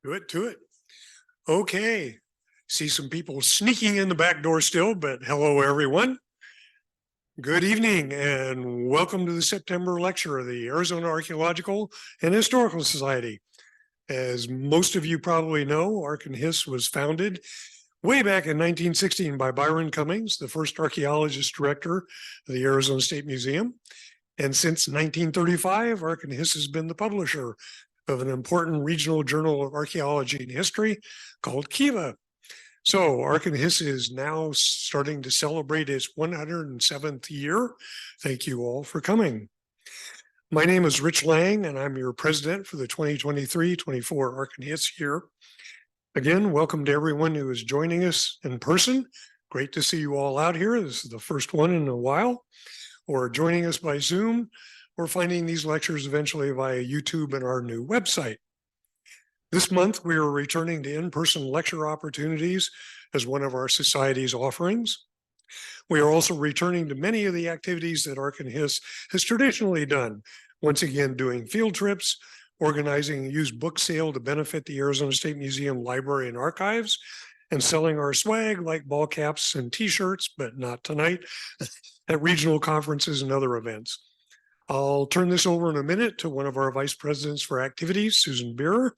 To it. Okay. See some people sneaking in the back door still, but hello, everyone. Good evening and welcome to the September lecture of the Arizona Archaeological and Historical Society. As most of you probably know, ARC&HIS was founded way back in 1916 by Byron Cummings, the first archaeologist director of the Arizona State Museum. And since 1935, ARC&HIS has been the publisher of an important regional journal of archaeology and history called Kiva. So ARC&HIS is now starting to celebrate its 107th year. Thank you all for coming. My name is Rich Lang, and I'm your president for the 2023-24 ARC&HIS year. Again, welcome to everyone who is joining us in person. Great to see you all out here. This is the first one in a while, or joining us by Zoom, or finding these lectures eventually via YouTube and our new website. This month, we are returning to in-person lecture opportunities as one of our society's offerings. We are also returning to many of the activities that ARC&HIS has traditionally done, once again doing field trips, organizing a used book sale to benefit the Arizona State Museum Library and Archives, and selling our swag like ball caps and t-shirts, but not tonight, at regional conferences and other events. I'll turn this over in a minute to one of our vice presidents for activities, Susan Beerer,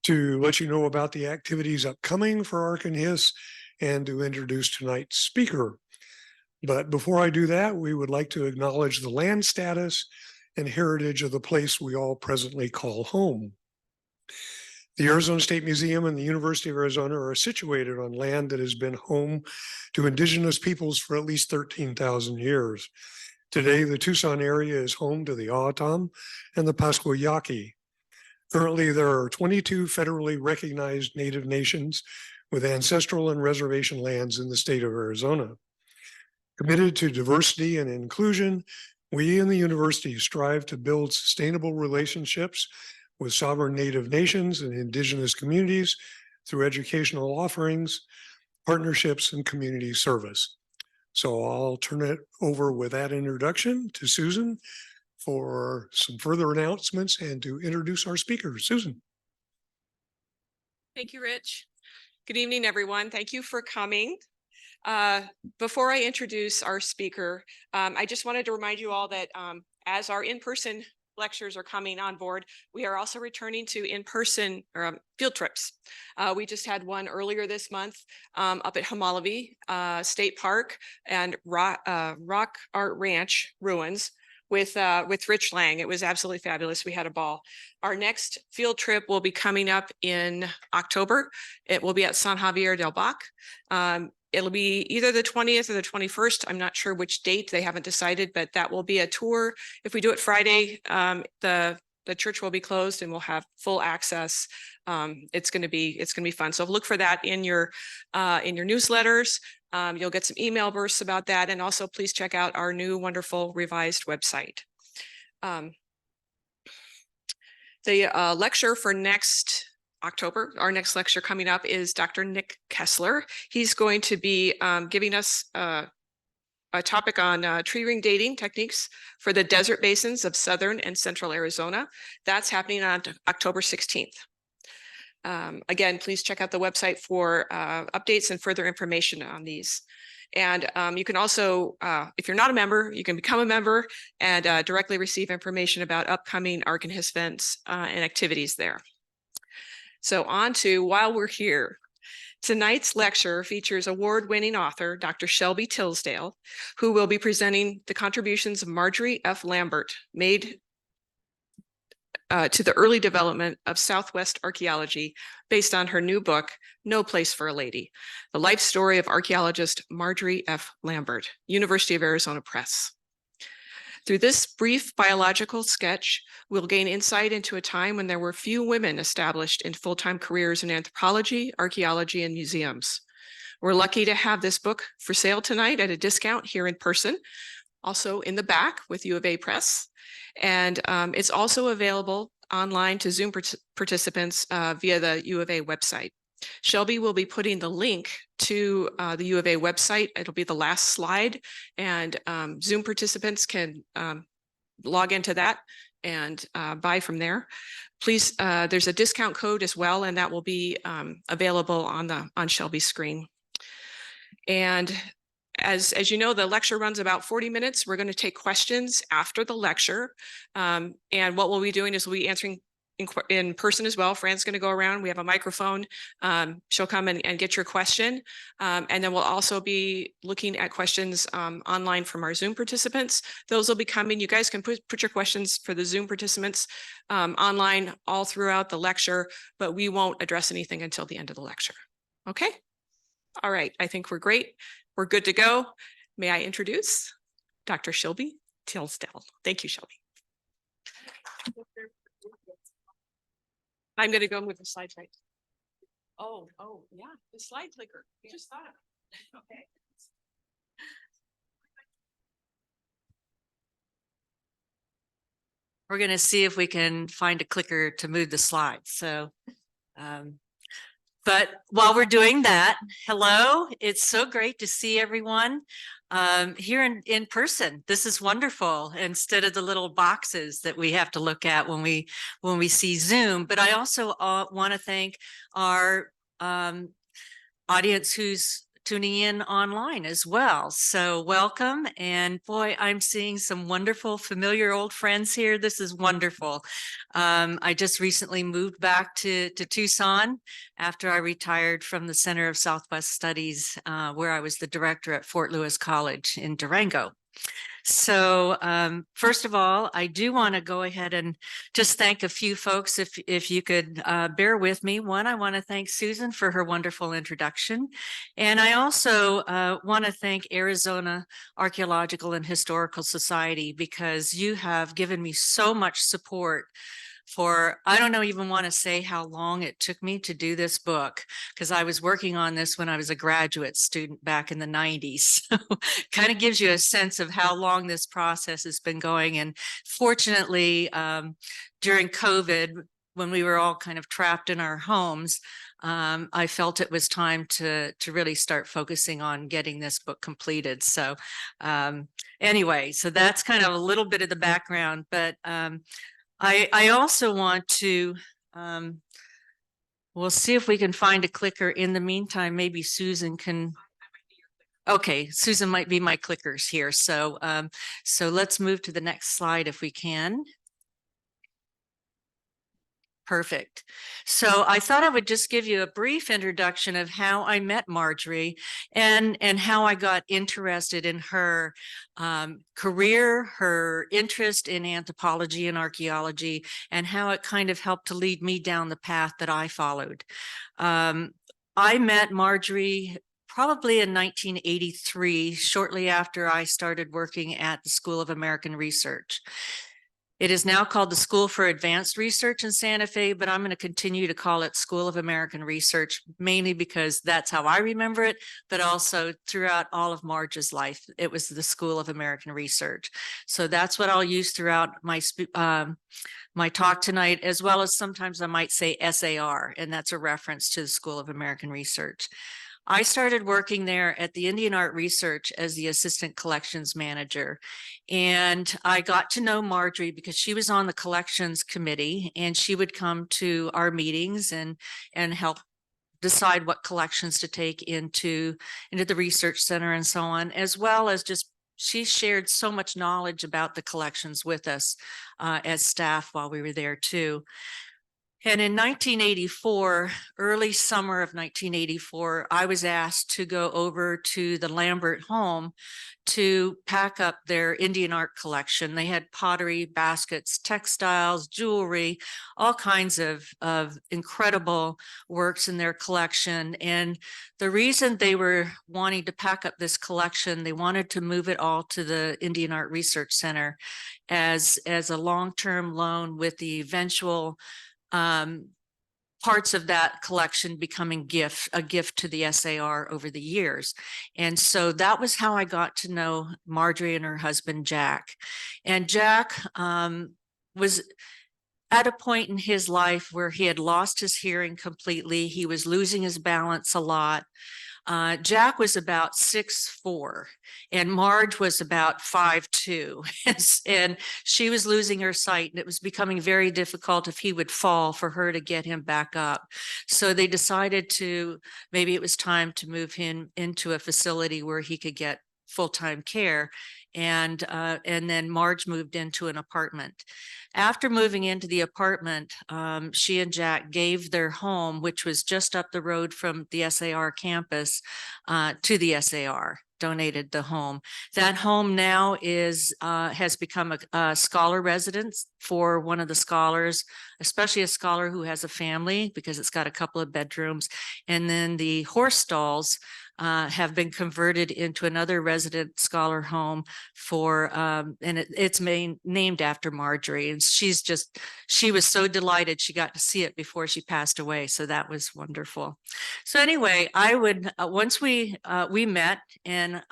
to let you know about the activities upcoming for ARC&HIS and to introduce tonight's speaker. But before I do that, we would like to acknowledge the land status and heritage of the place we all presently call home. The Arizona State Museum and the University of Arizona are situated on land that has been home to indigenous peoples for at least 13,000 years. Today, the Tucson area is home to the Awatam and the Pascua Yaqui. Currently, there are 22 federally recognized Native nations with ancestral and reservation lands in the state of Arizona. Committed to diversity and inclusion, we in the university strive to build sustainable relationships with sovereign Native nations and indigenous communities through educational offerings, partnerships, and community service. So I'll turn it over with that introduction to Susan for some further announcements and to introduce our speakers. Susan. Thank you, Rich. Good evening, everyone. Thank you for coming. Before I introduce our speaker, I just wanted to remind you all that as our in-person lectures are coming on board, we are also returning to in-person field trips. We just had one earlier this month up at Humalavi State Park and Rock Art Ranch ruins with Rich Lang. It was absolutely fabulous. We had a ball. Our next field trip will be coming up in October. It will be at San Javier del Bac. It'll be either the 20th or the 21st. I'm not sure which date, they haven't decided, but that will be a tour. If we do it Friday, the church will be closed and we'll have full access. It's going to be fun. So look for that in your newsletters. You'll get some email bursts about that. And also please check out our new wonderful revised website. The lecture for next October, our next lecture coming up is Dr. Nick Kessler. He's going to be giving us a topic on tree ring dating techniques for the desert basins of southern and central Arizona. That's happening on October 16th. Again, please check out the website for updates and further information on these. And you can also, if you're not a member, you can become a member and directly receive information about upcoming ARC&HIS events and activities there. So on to while we're here. Tonight's lecture features award-winning author, Dr. Shelby Tisdale, who will be presenting the contributions of Marjorie F. Lambert made to the early development of Southwest archaeology based on her new book, No Place for a Lady, the life story of archaeologist Marjorie F. Lambert, University of Arizona Press. Through this brief biological sketch, we'll gain insight into a time when there were few women established in full-time careers in anthropology, archaeology, and museums. We're lucky to have this book for sale tonight at a discount here in person, also in the back with U of A Press. And it's also available online to Zoom participants via the U of A website. Shelby will be putting the link to the U of A website. It'll be the last slide, and Zoom participants can log into that buy from there. Please, there's a discount code as well, and that will be available on Shelby's screen. And as you know, the lecture runs about 40 minutes. We're going to take questions after the lecture. And what we'll be doing is we'll be answering in person as well. Fran's going to go around. We have a microphone. She'll come and get your question. And then we'll also be looking at questions online from our Zoom participants. Those will be coming. You guys can put your questions for the Zoom participants online all throughout the lecture, but we won't address anything until the end of the lecture. Okay? All right. I think we're great. We're good to go. May I introduce Dr. Shelby Tisdale. Thank you, Shelby. I'm going to go with the slide right. Oh, yeah, the slide clicker. We just thought of it. Okay. We're going to see if we can find a clicker to move the slides. So, but while we're doing that, hello, it's so great to see everyone here in person. This is wonderful instead of the little boxes that we have to look at when we see Zoom. But I also want to thank our audience who's tuning in online as well. So welcome. And boy, I'm seeing some wonderful familiar old friends here. This is wonderful. I just recently moved back to Tucson after I retired from the Center of Southwest Studies, where I was the director at Fort Lewis College in Durango. So first of all, I do want to go ahead and just thank a few folks, if you could bear with me. One, I want to thank Susan for her wonderful introduction. And I also want to thank Arizona Archaeological and Historical Society, because you have given me so much support for, I don't know, even want to say how long it took me to do this book, because I was working on this when I was a graduate student back in the 90s. So kind of gives you a sense of how long this process has been going. And fortunately, during COVID, when we were all kind of trapped in our homes, I felt it was time to really start focusing on getting this book completed. So anyway, so that's kind of a little bit of the background, but I also want to, we'll see if we can find a clicker. In the meantime, maybe Susan can, okay, Susan might be my clickers here. So, so let's move to the next slide if we can. Perfect. So I thought I would just give you a brief introduction of how I met Marjorie and how I got interested in her career, her interest in anthropology and archaeology, and how it kind of helped to lead me down the path that I followed. I met Marjorie probably in 1983, shortly after I started working at the School of American Research. It is now called the School for Advanced Research in Santa Fe, but I'm going to continue to call it School of American Research, mainly because that's how I remember it, but also throughout all of Marge's life, it was the School of American Research. So that's what I'll use throughout my my talk tonight, as well as sometimes I might say SAR, and that's a reference to the School of American Research. I started working there at the Indian Art Research as the assistant collections manager. And I got to know Marjorie because she was on the collections committee, and she would come to our meetings and help decide what collections to take into the research center and so on, as well as just she shared so much knowledge about the collections with us as staff while we were there too. And in 1984, early summer of 1984, I was asked to go over to the Lambert home to pack up their Indian art collection. They had pottery, baskets, textiles, jewelry, all kinds of incredible works in their collection. And the reason they were wanting to pack up this collection, they wanted to move it all to the Indian Art Research Center as a long-term loan, with the eventual parts of that collection becoming a gift to the SAR over the years. And so that was how I got to know Marjorie and her husband, Jack. And Jack was at a point in his life where he had lost his hearing completely. He was losing his balance a lot. Jack was about 6'4", and Marge was about 5'2", and she was losing her sight, and it was becoming very difficult if he would fall for her to get him back up. So they decided maybe it was time to move him into a facility where he could get full-time care. And then Marge moved into an apartment. After moving into the apartment, she and Jack gave their home, which was just up the road from the SAR campus, to the SAR, donated the home. That home now has become a scholar residence for one of the scholars, especially a scholar who has a family, because it's got a couple of bedrooms. And then the horse stalls have been converted into another resident scholar home for, and it's named after Marjorie. And she was so delighted she got to see it before she passed away. So that was wonderful. So anyway, I would, once we met, and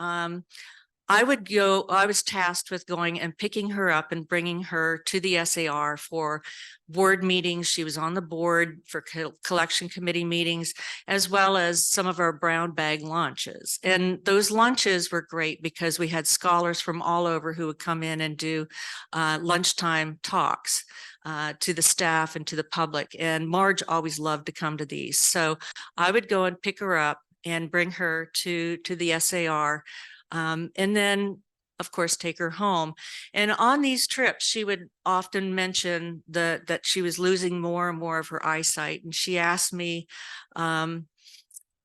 I was tasked with going and picking her up and bringing her to the SAR for board meetings. She was on the board for collection committee meetings, as well as some of our brown bag lunches. And those lunches were great because we had scholars from all over who would come in and do lunchtime talks to the staff and to the public. And Marge always loved to come to these. So I would go and pick her up and bring her to the SAR. And then, of course, take her home. And on these trips, she would often mention that she was losing more and more of her eyesight. And she asked me,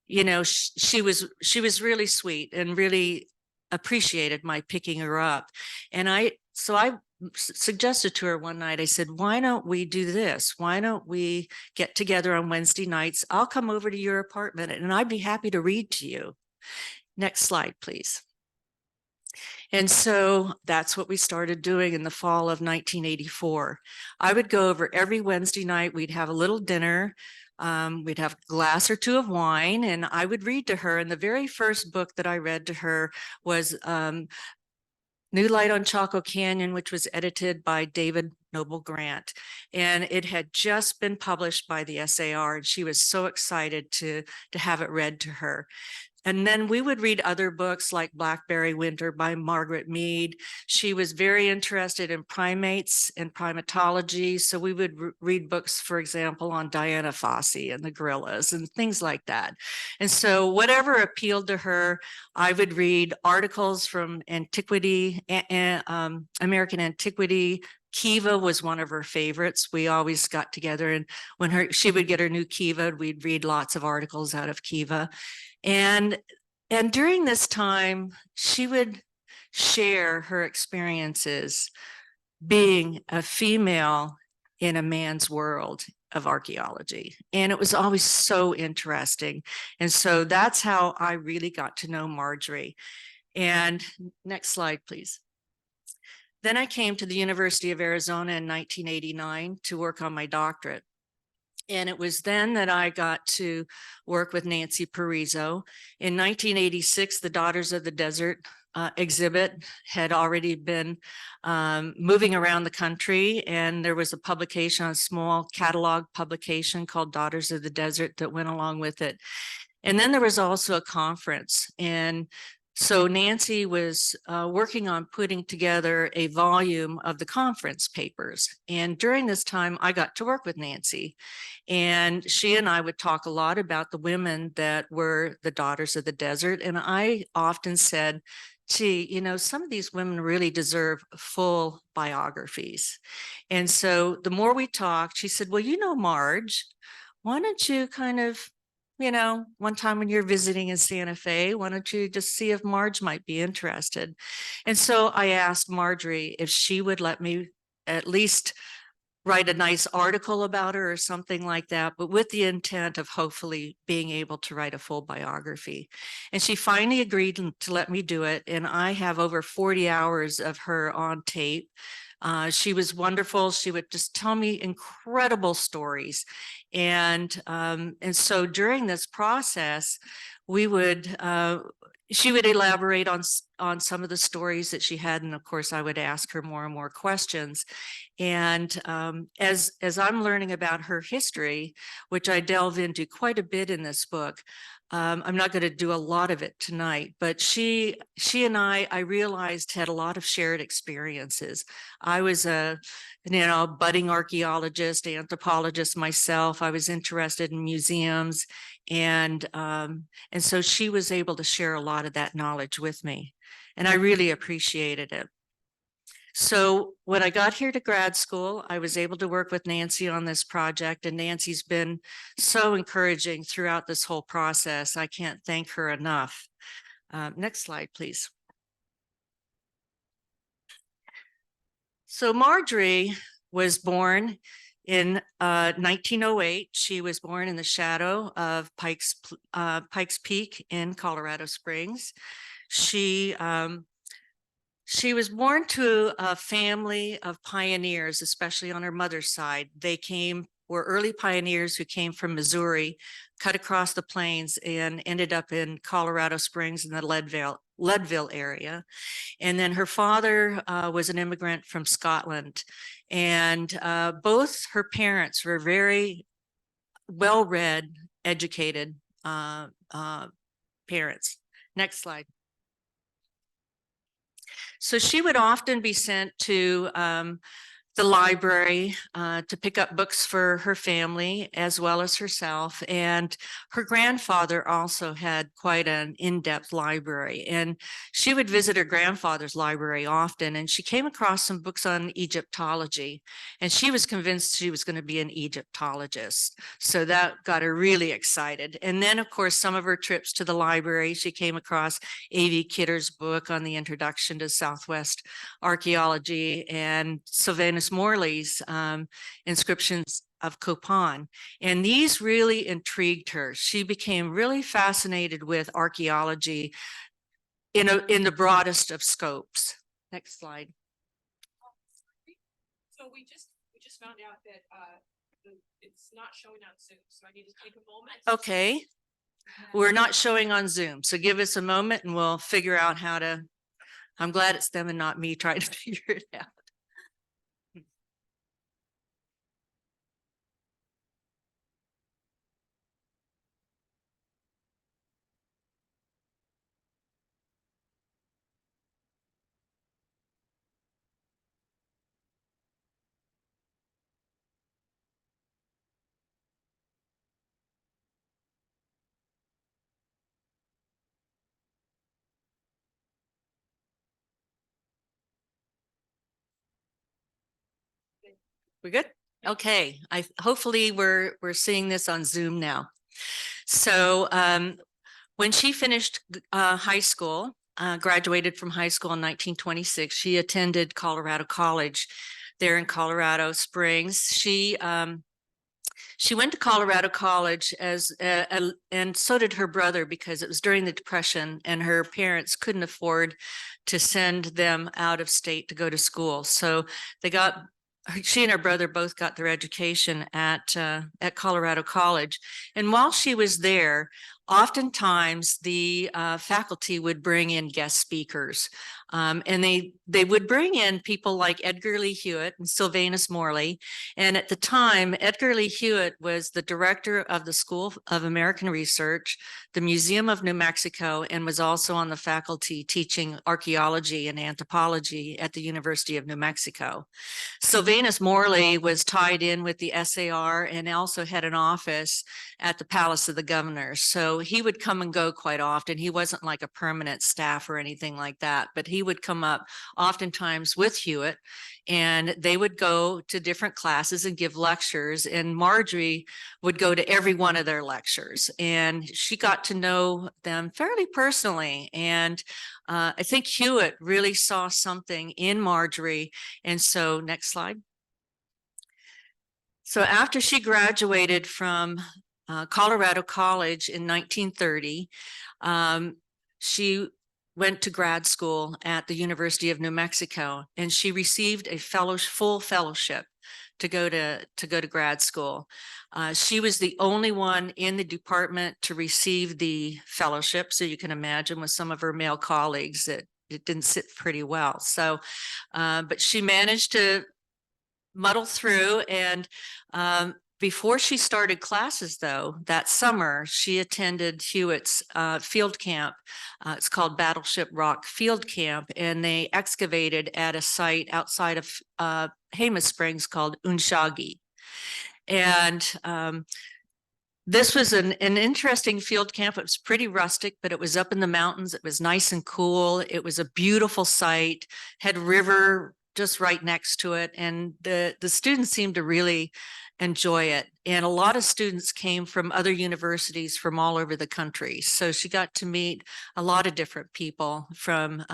she was really sweet and really appreciated my picking her up. And I suggested to her one night, I said, why don't we do this? Why don't we get together on Wednesday nights? I'll come over to your apartment and I'd be happy to read to you. Next slide, please. And so that's what we started doing in the fall of 1984. I would go over every Wednesday night. We'd have a little dinner. We'd have a glass or two of wine, and I would read to her. And the very first book that I read to her was New Light on Chaco Canyon, which was edited by David Noble Grant. And it had just been published by the SAR, and she was so excited to have it read to her. And then we would read other books like Blackberry Winter by Margaret Mead. She was very interested in primates and primatology. So we would read books, for example, on Diana Fossey and the gorillas and things like that. And so whatever appealed to her, I would read articles from antiquity, American antiquity. Kiva was one of her favorites. We always got together, and when she would get her new Kiva, we'd read lots of articles out of Kiva. And during this time, she would share her experiences being a female in a man's world of archaeology. And it was always so interesting. And so that's how I really got to know Marjorie. And next slide, please. Then I came to the University of Arizona in 1989 to work on my doctorate. And it was then that I got to work with Nancy Parizo. In 1986, the Daughters of the Desert exhibit had already been moving around the country, and there was a publication, a small catalog publication called Daughters of the Desert that went along with it. And then there was also a conference, and so Nancy was working on putting together a volume of the conference papers. And during this time, I got to work with Nancy. And she and I would talk a lot about the women that were the Daughters of the Desert. And I often said, gee, some of these women really deserve full biographies. And so the more we talked, she said, well, Marge, why don't you kind of, one time when you're visiting in Santa Fe, why don't you just see if Marge might be interested? And so I asked Marjorie if she would let me at least write a nice article about her or something like that, but with the intent of hopefully being able to write a full biography. And she finally agreed to let me do it. And I have over 40 hours of her on tape. She was wonderful. She would just tell me incredible stories. And so during this process, she would elaborate on some of the stories that she had. And of course, I would ask her more and more questions. And as I'm learning about her history, which I delve into quite a bit in this book, I'm not going to do a lot of it tonight, but she and I realized had a lot of shared experiences. I was a, budding archaeologist, anthropologist myself. I was interested in museums, and so she was able to share a lot of that knowledge with me, and I really appreciated it. So when I got here to grad school, I was able to work with Nancy on this project, and Nancy's been so encouraging throughout this whole process. I can't thank her enough. Next slide, please. So Marjorie was born in 1908. She was born in the shadow of Pikes Peak in Colorado Springs. She was born to a family of pioneers, especially on her mother's side. They were early pioneers who came from Missouri, cut across the plains, and ended up in Colorado Springs in the Leadville area. And then her father was an immigrant from Scotland. And both her parents were very well-read, educated parents. Next slide. So she would often be sent to the library to pick up books for her family as well as herself. And her grandfather also had quite an in-depth library, and she would visit her grandfather's library often, and she came across some books on Egyptology, and she was convinced she was going to be an Egyptologist. So that got her really excited. And then, of course, some of her trips to the library, she came across A.V. Kidder's book on the introduction to Southwest archaeology and Sylvanus Morley's inscriptions of Copan. And these really intrigued her. She became really fascinated with archaeology in the broadest of scopes. Next slide. So we just found out that it's not showing on Zoom, so I need to take a moment. Okay. We're not showing on Zoom, so give us a moment and we'll figure out how to. I'm glad it's them and not me trying to figure it out. We're good? Okay. Hopefully we're seeing this on Zoom now. So when she finished high school, graduated from high school in 1926, she attended Colorado College there in Colorado Springs. She went to Colorado College and so did her brother, because it was during the Depression and her parents couldn't afford to send them out of state to go to school. So she and her brother both got their education at Colorado College. And while she was there, oftentimes the faculty would bring in guest speakers. And they would bring in people like Edgar Lee Hewitt and Sylvanus Morley. And at the time, Edgar Lee Hewitt was the director of the School of American Research, the Museum of New Mexico, and was also on the faculty teaching archaeology and anthropology at the University of New Mexico. Sylvanus Morley was tied in with the SAR and also had an office at the Palace of the Governor. So he would come and go quite often. He wasn't like a permanent staff or anything like that, but he would come up oftentimes with Hewitt, and they would go to different classes and give lectures, and Marjorie would go to every one of their lectures, and she got to know them fairly personally. And I think Hewitt really saw something in Marjorie. And so next slide. So after she graduated from Colorado College in 1930, she went to grad school at the University of New Mexico, and she received a full fellowship to go to grad school. She was the only one in the department to receive the fellowship. So you can imagine with some of her male colleagues that it didn't sit pretty well. So, but she managed to muddle through, and Before she started classes, though, that summer, she attended Hewitt's field camp. It's called Battleship Rock Field Camp, and they excavated at a site outside of Jemez Springs called Unshagi. And this was an interesting field camp. It was pretty rustic, but it was up in the mountains. It was nice and cool. It was a beautiful site, had river just right next to it. And the students seemed to really enjoy it. And a lot of students came from other universities from all over the country. So she got to meet a lot of different people from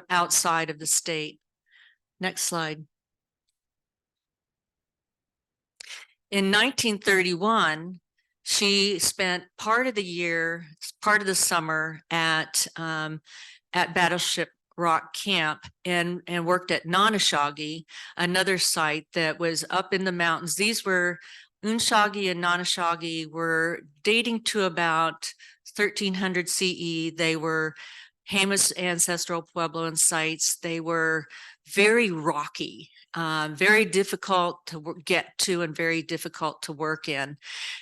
outside of the state. Next slide. In 1931, she spent part of the year, part of the summer at Battleship Rock Camp and worked at Nonashagi, another site that was up in the mountains. These were Unshagi and Nonashagi were dating to about 1300 CE. They were Jemez ancestral Puebloan sites. They were very rocky, very difficult to get to and very difficult to work in.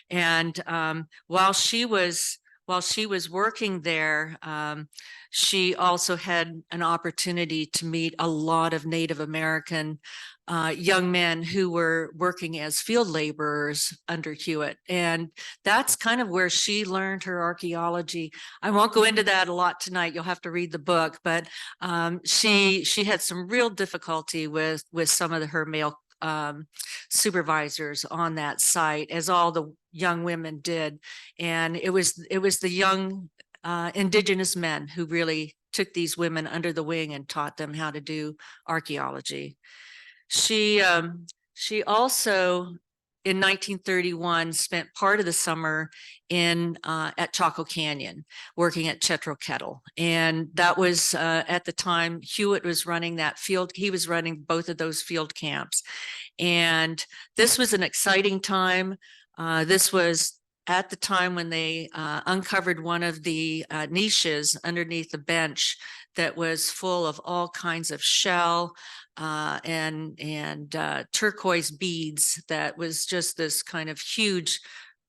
And while she was working there, she also had an opportunity to meet a lot of Native American young men who were working as field laborers under Hewitt. And that's kind of where she learned her archaeology. I won't go into that a lot tonight. You'll have to read the book, but she had some real difficulty with some of her male supervisors on that site, as all the young women did. And it was the young indigenous men who really took these women under the wing and taught them how to do archaeology. She also in 1931 spent part of the summer at Chaco Canyon working at Chetro Kettle. And that was at the time Hewitt was running that field. He was running both of those field camps. And this was an exciting time. This was at the time when they uncovered one of the niches underneath the bench that was full of all kinds of shell and turquoise beads. That was just this kind of huge,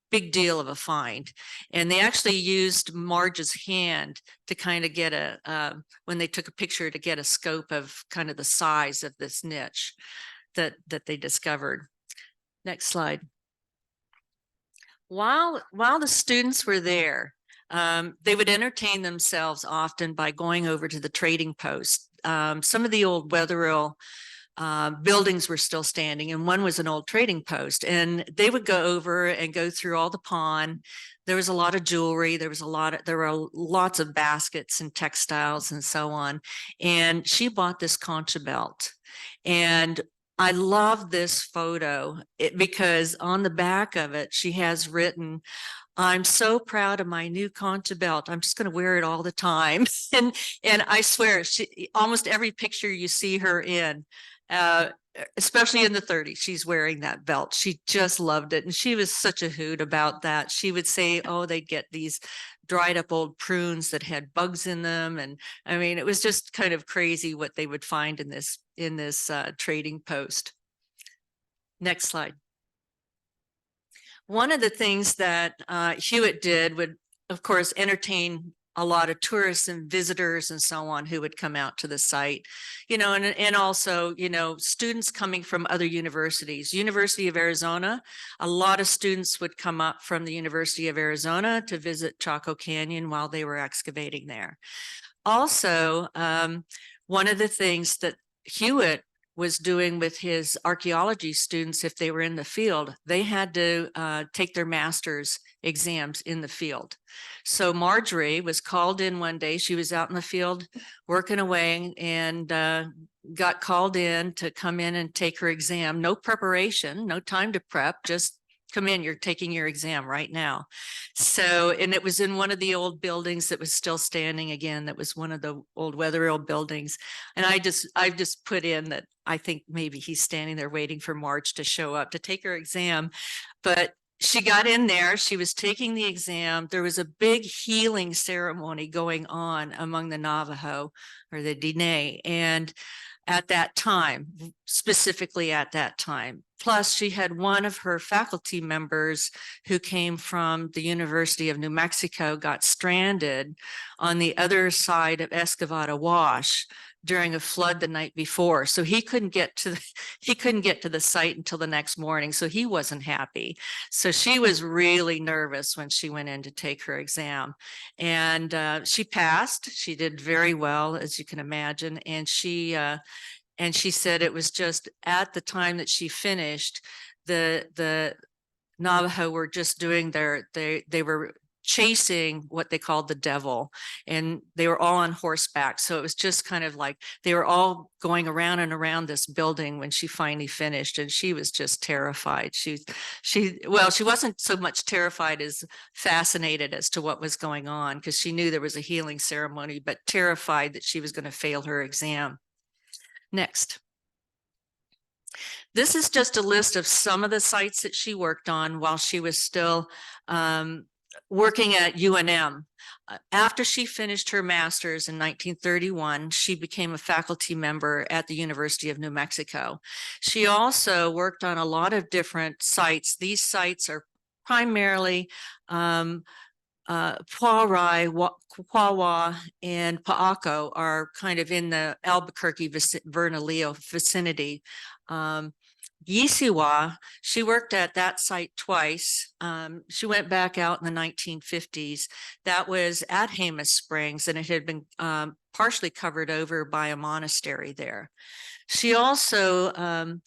big deal of a find. And they actually used Marge's hand to kind of get when they took a picture, to get a scope of kind of the size of this niche that they discovered. Next slide. While the students were there, they would entertain themselves often by going over to the trading post. Some of the old Wetherill buildings were still standing, and one was an old trading post. And they would go over and go through all the pawn. There was a lot of jewelry. There were lots of baskets and textiles and so on. And she bought this concha belt. And I love this photo because on the back of it, she has written, "I'm so proud of my new concha belt. I'm just going to wear it all the time." And I swear, almost every picture you see her in, especially in the 30s, she's wearing that belt. She just loved it. And she was such a hoot about that. She would say, oh, they'd get these dried up old prunes that had bugs in them. And I mean, it was just kind of crazy what they would find in this trading post. Next slide. One of the things that Hewitt did would, of course, entertain a lot of tourists and visitors and so on who would come out to the site, and also, students coming from other universities. University of Arizona, a lot of students would come up from the University of Arizona to visit Chaco Canyon while they were excavating there. Also, one of the things that Hewitt was doing with his archaeology students, if they were in the field, they had to take their master's exams in the field. So Marjorie was called in one day. She was out in the field working away and got called in to come in and take her exam. No preparation, no time to prep, just come in, you're taking your exam right now. So, and it was in one of the old buildings that was still standing again. That was one of the old Wetherill buildings. And I've just put in that I think maybe he's standing there waiting for Marge to show up to take her exam. But she got in there, she was taking the exam. There was a big healing ceremony going on among the Navajo or the Diné. And at that time, specifically at that time. Plus, she had one of her faculty members who came from the University of New Mexico, got stranded on the other side of Escovado Wash during a flood the night before. So he couldn't get to the site until the next morning. So he wasn't happy. So she was really nervous when she went in to take her exam. And she passed. She did very well, as you can imagine. And she said it was just at the time that she finished, the Navajo were just doing they were chasing what they called the devil, and they were all on horseback. So it was just kind of like they were all going around and around this building when she finally finished, and she was just terrified. She wasn't so much terrified as fascinated as to what was going on, because she knew there was a healing ceremony, but terrified that she was going to fail her exam. Next. This is just a list of some of the sites that she worked on while she was still working at UNM. After she finished her master's in 1931, she became a faculty member at the University of New Mexico. She also worked on a lot of different sites. These sites are primarily Paurai, Quawa, and Pa'ako are kind of in the Albuquerque, Bernalillo vicinity. Yisiwa, she worked at that site twice. She went back out in the 1950s. That was at Jemez Springs, and it had been partially covered over by a monastery there. She also,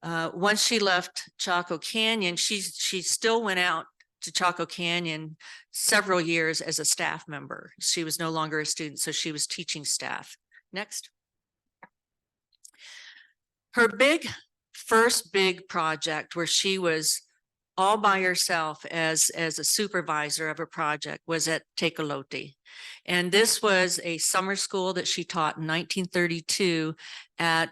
once she left Chaco Canyon, she still went out to Chaco Canyon several years as a staff member. She was no longer a student, so she was teaching staff. Next. Her first big project where she was all by herself as a supervisor of a project was at Tecolote. And this was a summer school that she taught in 1932 at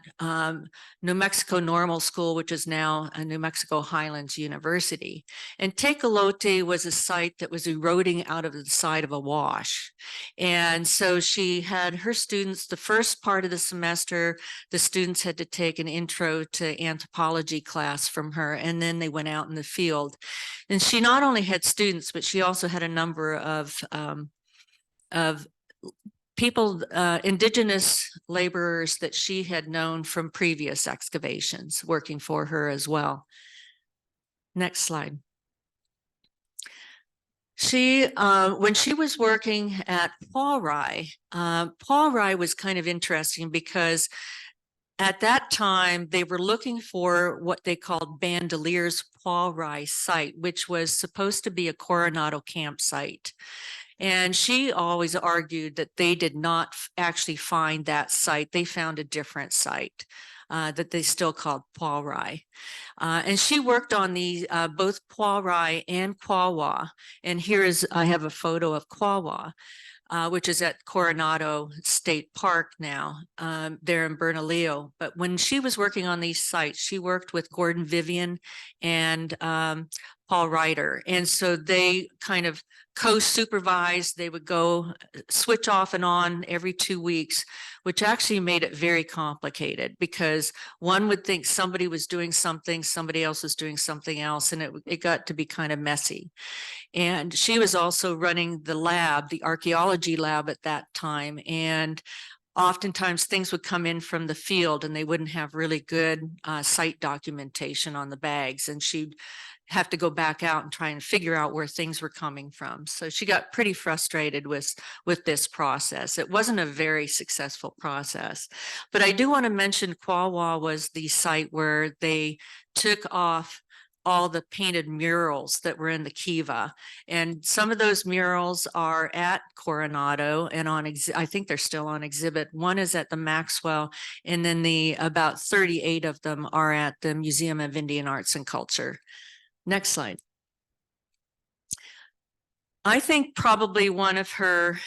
New Mexico Normal School, which is now New Mexico Highlands University. And Tecolote was a site that was eroding out of the side of a wash. And so she had her students, the first part of the semester, the students had to take an intro to anthropology class from her, and then they went out in the field. And she not only had students, but she also had a number of people, indigenous laborers that she had known from previous excavations working for her as well. Next slide. She, when she was working at Paurai was kind of interesting because at that time, they were looking for what they called Bandelier's Paurai site, which was supposed to be a Coronado campsite. And she always argued that they did not actually find that site. They found a different site that they still called Paurai. And she worked on the both Paurai and Quawa. And I have a photo of Quawa, which is at Coronado State Park now, there in Bernalillo. But when she was working on these sites, she worked with Gordon Vivian and Paul Ryder. And so they kind of co-supervised. They would go switch off and on every 2 weeks, which actually made it very complicated because one would think somebody was doing something, somebody else was doing something else, and it got to be kind of messy. And she was also running the lab, the archaeology lab at that time. And oftentimes things would come in from the field and they wouldn't have really good site documentation on the bags. And she'd have to go back out and try and figure out where things were coming from. So she got pretty frustrated with this process. It wasn't a very successful process. But I do want to mention Quawa was the site where they took off all the painted murals that were in the kiva. And some of those murals are at Coronado and I think they're still on exhibit. One is at the Maxwell, and then about 38 of them are at the Museum of Indian Arts and Culture. Next slide. I think probably one of her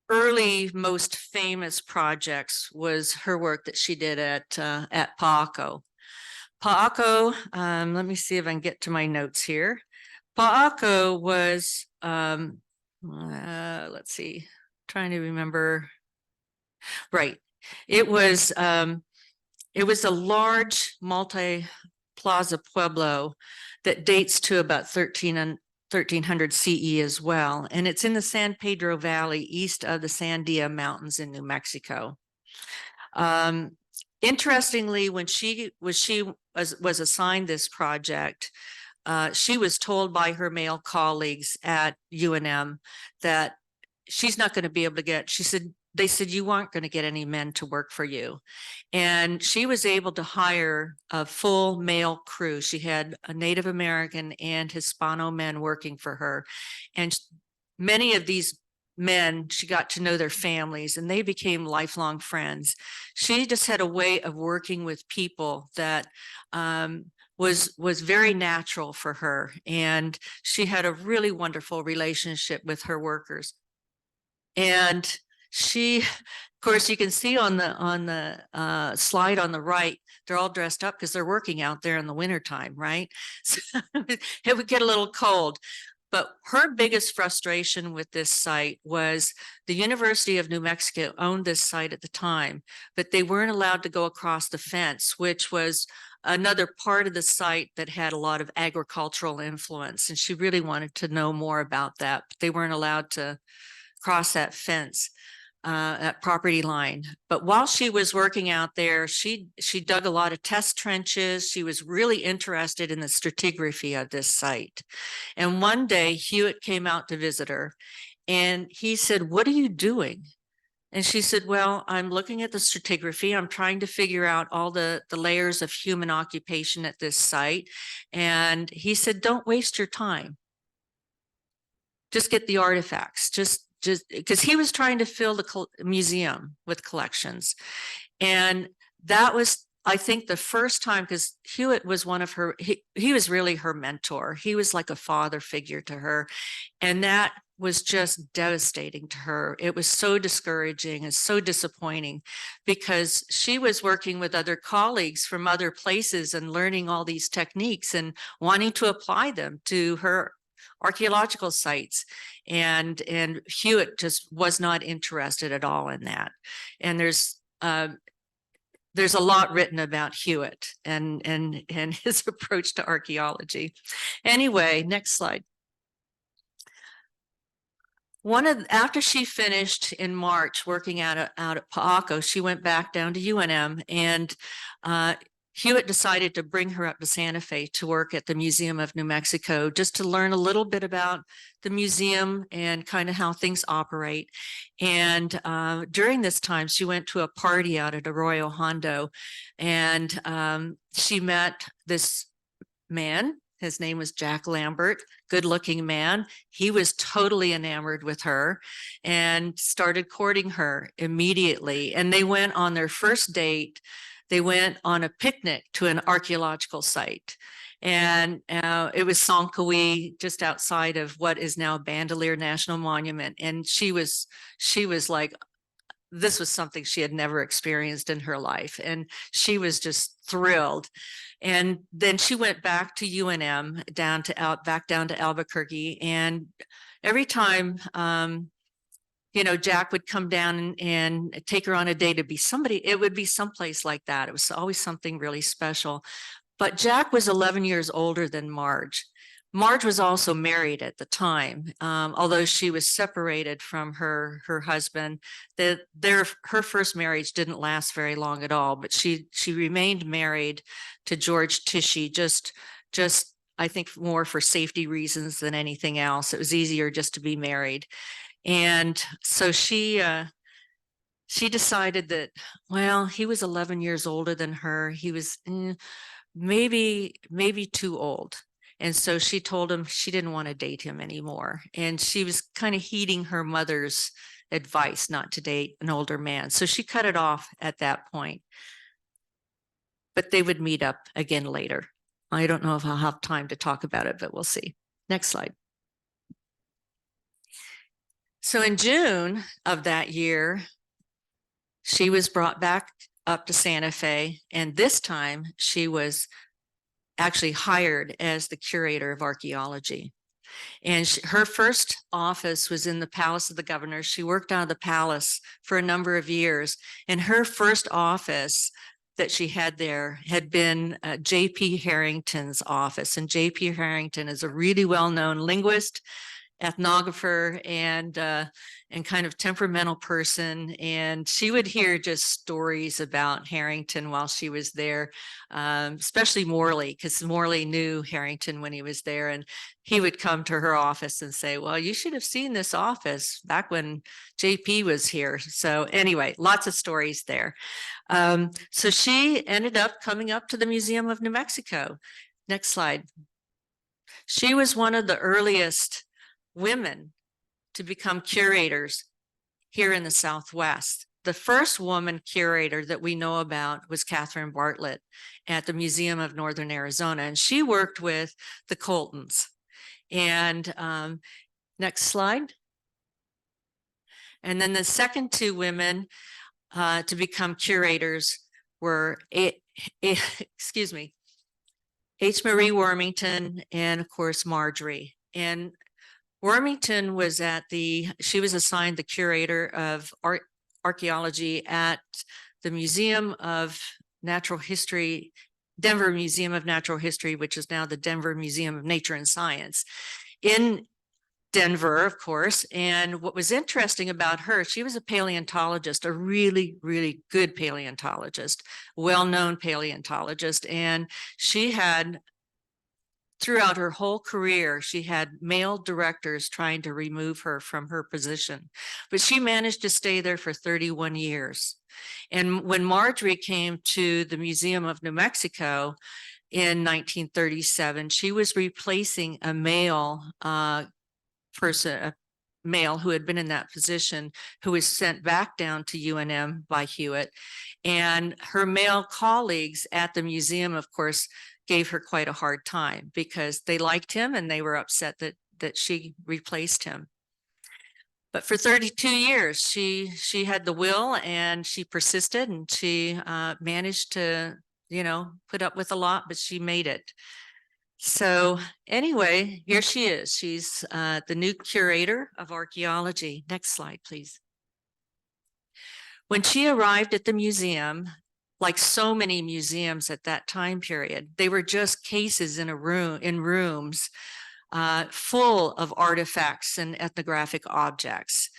early most famous projects was her work that she did at Pa'ako. Pa'ako, let me see if I can get to my notes here. Pa'ako was, let's see, trying to remember. Right. It was a large multi-plaza pueblo that dates to about 1300 CE as well. And it's in the San Pedro Valley, east of the Sandia Mountains in New Mexico. Interestingly, when she was assigned this project, she was told by her male colleagues at UNM that she's not going to be able to get, they said, you aren't going to get any men to work for you. And she was able to hire a full male crew. She had a Native American and Hispano men working for her. And many of these men, she got to know their families and they became lifelong friends. She just had a way of working with people that was very natural for her. And she had a really wonderful relationship with her workers. And she, of course, you can see on the slide on the right, they're all dressed up because they're working out there in the wintertime, right? So it would get a little cold. But her biggest frustration with this site was the University of New Mexico owned this site at the time, but they weren't allowed to go across the fence, which was another part of the site that had a lot of agricultural influence. And she really wanted to know more about that, but they weren't allowed to cross that fence, that property line. But while she was working out there, she dug a lot of test trenches. She was really interested in the stratigraphy of this site. And one day Hewitt came out to visit her and he said, "What are you doing?" And she said, "Well, I'm looking at the stratigraphy. I'm trying to figure out all the layers of human occupation at this site." And he said, "Don't waste your time. Just get the artifacts. Just because he was trying to fill the museum with collections." And that was, I think, the first time, because Hewitt was one of her, he was really her mentor. He was like a father figure to her. And that was just devastating to her. It was so discouraging and so disappointing because she was working with other colleagues from other places and learning all these techniques and wanting to apply them to her archaeological sites. And Hewitt just was not interested at all in that. And there's a lot written about Hewitt and his approach to archaeology. Anyway, next slide. After she finished in March working out at Pa'aco, she went back down to UNM, and Hewitt decided to bring her up to Santa Fe to work at the Museum of New Mexico, just to learn a little bit about the museum and kind of how things operate. And during this time, she went to a party out at Arroyo Hondo, and she met this man. His name was Jack Lambert, good-looking man. He was totally enamored with her and started courting her immediately. And they went on their first date. They went on a picnic to an archaeological site. And it was Sonkowe, just outside of what is now Bandelier National Monument. And she was like, this was something she had never experienced in her life. And she was just thrilled. And then she went back to UNM, back down to Albuquerque. And every time, Jack would come down and take her on a date to be somebody, it would be someplace like that. It was always something really special. But Jack was 11 years older than Marge. Marge was also married at the time, although she was separated from her husband. Her first marriage didn't last very long at all, but she remained married to George Tishy, just I think more for safety reasons than anything else. It was easier just to be married. And so she decided that, well, he was 11 years older than her. He was maybe too old. And so she told him she didn't want to date him anymore. And she was kind of heeding her mother's advice not to date an older man. So she cut it off at that point. But they would meet up again later. I don't know if I'll have time to talk about it, but we'll see. Next slide. So in June of that year, she was brought back up to Santa Fe. And this time she was actually hired as the curator of archaeology. And her first office was in the Palace of the Governor. She worked out of the palace for a number of years. And her first office that she had there had been J.P. Harrington's office. And J.P. Harrington is a really well-known linguist, ethnographer, and kind of temperamental person. And she would hear just stories about Harrington while she was there, especially Morley, because Morley knew Harrington when he was there. And he would come to her office and say, well, you should have seen this office back when JP was here. So anyway, lots of stories there. So she ended up coming up to the Museum of New Mexico. Next slide. She was one of the earliest women to become curators here in the Southwest. The first woman curator that we know about was Catherine Bartlett at the Museum of Northern Arizona, and she worked with the Coltons. And next slide. And then the second two women to become curators were, excuse me, H. Marie Wormington and of course Marjorie. And Wormington was she was assigned the curator of archaeology at the Museum of Natural History, Denver Museum of Natural History, which is now the Denver Museum of Nature and Science in Denver, of course. And what was interesting about her, she was a paleontologist, a really, really good paleontologist, well-known paleontologist. And she had, throughout her whole career, she had male directors trying to remove her from her position, but she managed to stay there for 31 years. And when Marjorie came to the Museum of New Mexico in 1937, she was replacing a male person, a male who had been in that position, who was sent back down to UNM by Hewitt. And her male colleagues at the museum, of course, gave her quite a hard time because they liked him and they were upset that she replaced him. But for 32 years, she had the will and she persisted, and she managed to, put up with a lot, but she made it. So anyway, here she is. She's the new curator of archaeology. Next slide, please. When she arrived at the museum, like so many museums at that time period, they were just cases in rooms full of artifacts and ethnographic objects.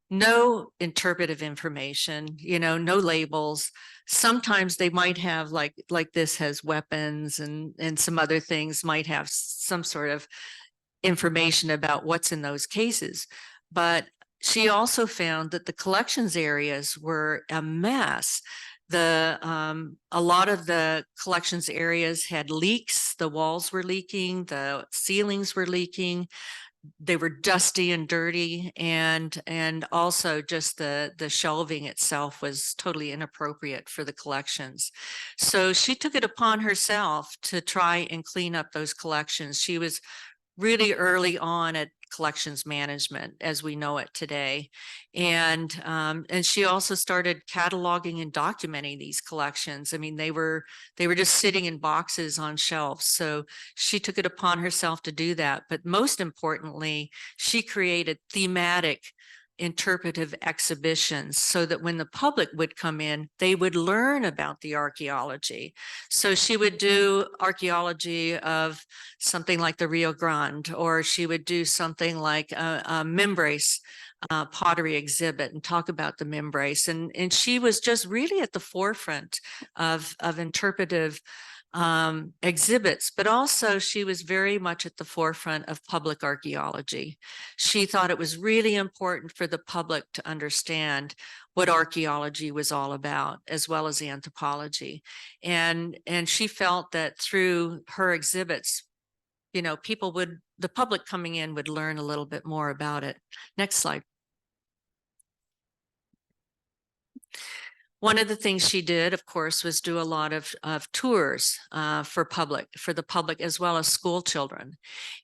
No interpretive information, no labels. Sometimes they might have like this has weapons, and some other things might have some sort of information about what's in those cases. But she also found that the collections areas were a mess. A lot of the collections areas had leaks. The walls were leaking, the ceilings were leaking. They were dusty and dirty, and also just the shelving itself was totally inappropriate for the collections. So she took it upon herself to try and clean up those collections. She was really early on at collections management as we know it today. And she also started cataloging and documenting these collections. I mean, they were just sitting in boxes on shelves. So she took it upon herself to do that. But most importantly, she created thematic interpretive exhibitions so that when the public would come in, they would learn about the archaeology. So she would do archaeology of something like the Rio Grande, or she would do something like a Membrace pottery exhibit and talk about the Membrace. And she was just really at the forefront of interpretive exhibits, but also she was very much at the forefront of public archaeology. She thought it was really important for the public to understand what archaeology was all about, as well as anthropology. And she felt that through her exhibits, the public coming in would learn a little bit more about it. Next slide. One of the things she did, of course, was do a lot of tours for the public, as well as school children.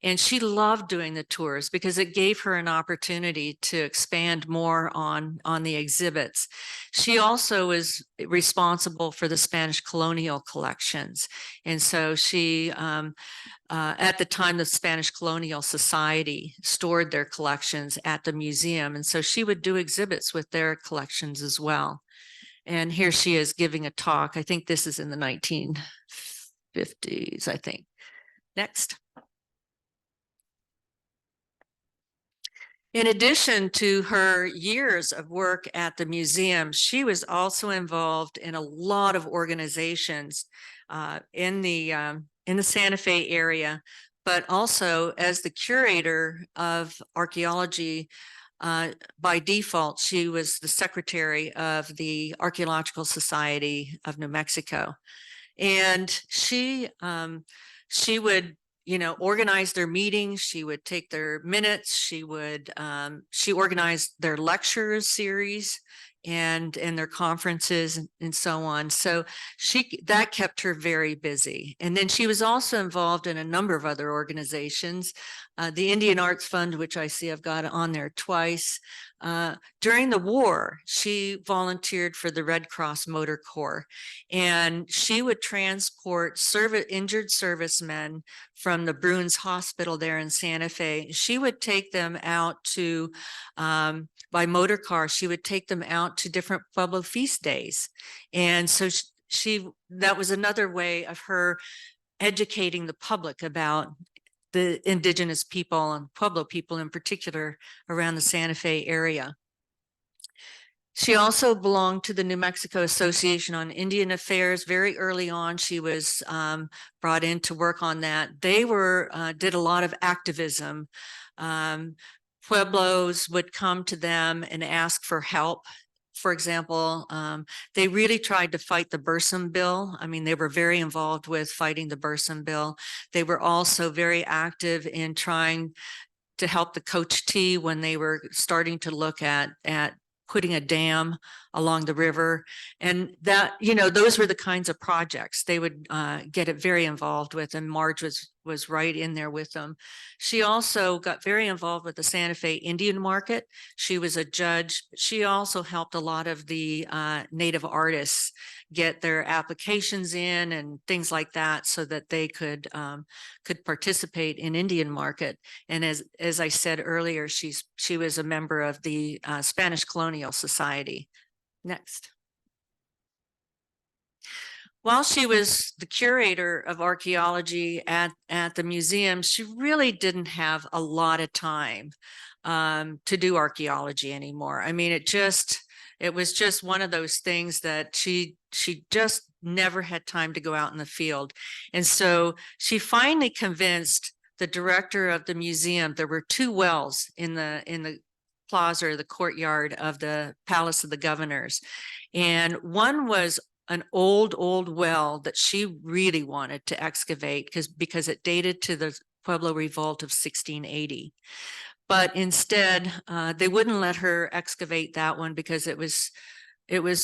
And she loved doing the tours because it gave her an opportunity to expand more on the exhibits. She also was responsible for the Spanish colonial collections. And so she, at the time, the Spanish Colonial Society stored their collections at the museum. And so she would do exhibits with their collections as well. And here she is giving a talk. I think this is in the 1950s, I think. Next. In addition to her years of work at the museum, she was also involved in a lot of organizations in the Santa Fe area, but also as the curator of archaeology. By default, she was the secretary of the Archaeological Society of New Mexico. And she would, organize their meetings. She would take their minutes. She organized their lectures series and their conferences and so on. So that kept her very busy. And then she was also involved in a number of other organizations. The Indian Arts Fund, which I see I've got on there twice. During the war, she volunteered for the Red Cross Motor Corps, and she would transport injured servicemen from the Bruins Hospital there in Santa Fe. She would take them out to, by motor car, she would take them out to different Pueblo feast days. And so that was another way of her educating the public about the indigenous people and Pueblo people in particular around the Santa Fe area. She also belonged to the New Mexico Association on Indian Affairs. Very early on, she was brought in to work on that. They did a lot of activism. Pueblos would come to them and ask for help. For example, they really tried to fight the Bursum Bill. I mean, they were very involved with fighting the Bursum Bill. They were also very active in trying to help the Cochiti when they were starting to look at putting a dam along the river. And that, those were the kinds of projects they would get it very involved with. And Marge was right in there with them. She also got very involved with the Santa Fe Indian market. She was a judge. She also helped a lot of the Native artists get their applications in and things like that so that they could participate in Indian market. And as I said earlier, she was a member of the Spanish Colonial Society. Next. While she was the curator of archaeology at the museum, she really didn't have a lot of time to do archaeology anymore. I mean, it was just one of those things that she just never had time to go out in the field. And so she finally convinced the director of the museum. There were two wells in the plaza or the courtyard of the Palace of the Governors. And one was an old well that she really wanted to excavate because it dated to the Pueblo Revolt of 1680. But instead, they wouldn't let her excavate that one because it was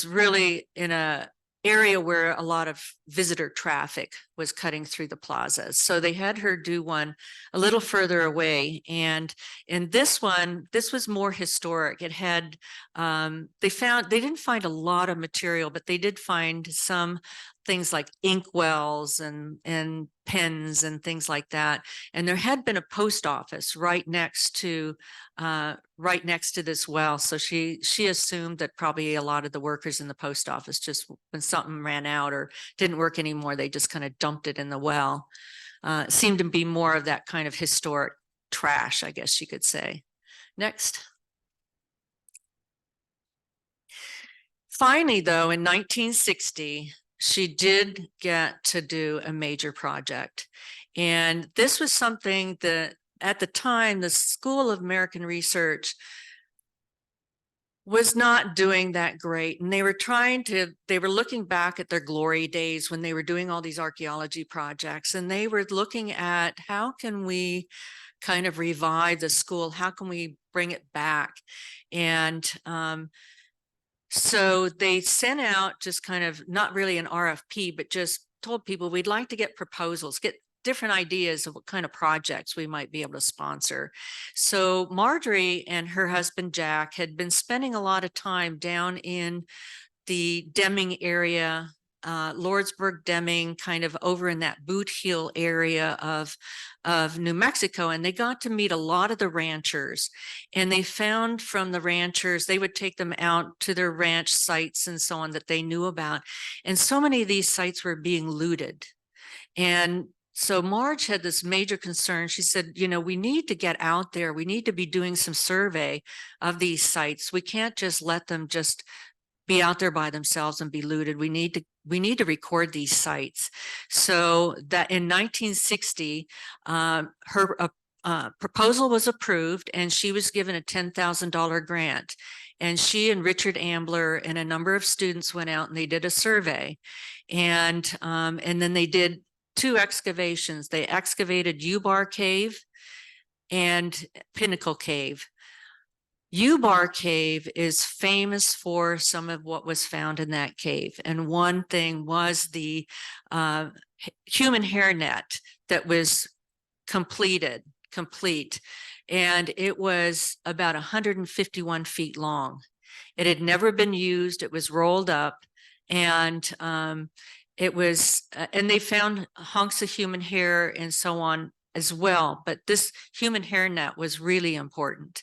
really in a area where a lot of visitor traffic was cutting through the plazas. So they had her do one a little further away. And in this one, this was more historic. It had, they didn't find a lot of material, but they did find some things like ink wells and pens and things like that. And there had been a post office right next to this well. So she assumed that probably a lot of the workers in the post office, just when something ran out or didn't work anymore, they just kind of dumped it in the well. It seemed to be more of that kind of historic trash, I guess you could say. Next. Finally, though, in 1960, she did get to do a major project. And this was something that at the time, the School of American Research was not doing that great. And they were looking back at their glory days when they were doing all these archaeology projects. And they were looking at how can we kind of revive the school? How can we bring it back? And So they sent out just kind of not really an RFP, but just told people we'd like to get proposals, get different ideas of what kind of projects we might be able to sponsor. So Marjorie and her husband Jack had been spending a lot of time down in the Deming area, Lordsburg, Deming, kind of over in that Boot Heel area of New Mexico. And they got to meet a lot of the ranchers, and they found from the ranchers, they would take them out to their ranch sites and so on that they knew about. And so many of these sites were being looted. And so Marge had this major concern. She said, you know, we need to get out there. We need to be doing some survey of these sites. We can't just let them just be out there by themselves and be looted. We need to record these sites. So that in 1960, her proposal was approved, and she was given a $10,000 grant. And she and Richard Ambler and a number of students went out and they did a survey, and then they did 2 excavations. They excavated U-Bar Cave and Pinnacle Cave. U-Bar Cave is famous for some of what was found in that cave. And one thing was the human hairnet that was complete. And it was about 151 feet long. It had never been used. It was rolled up, and it was, and they found hunks of human hair and so on as well. But this human hairnet was really important.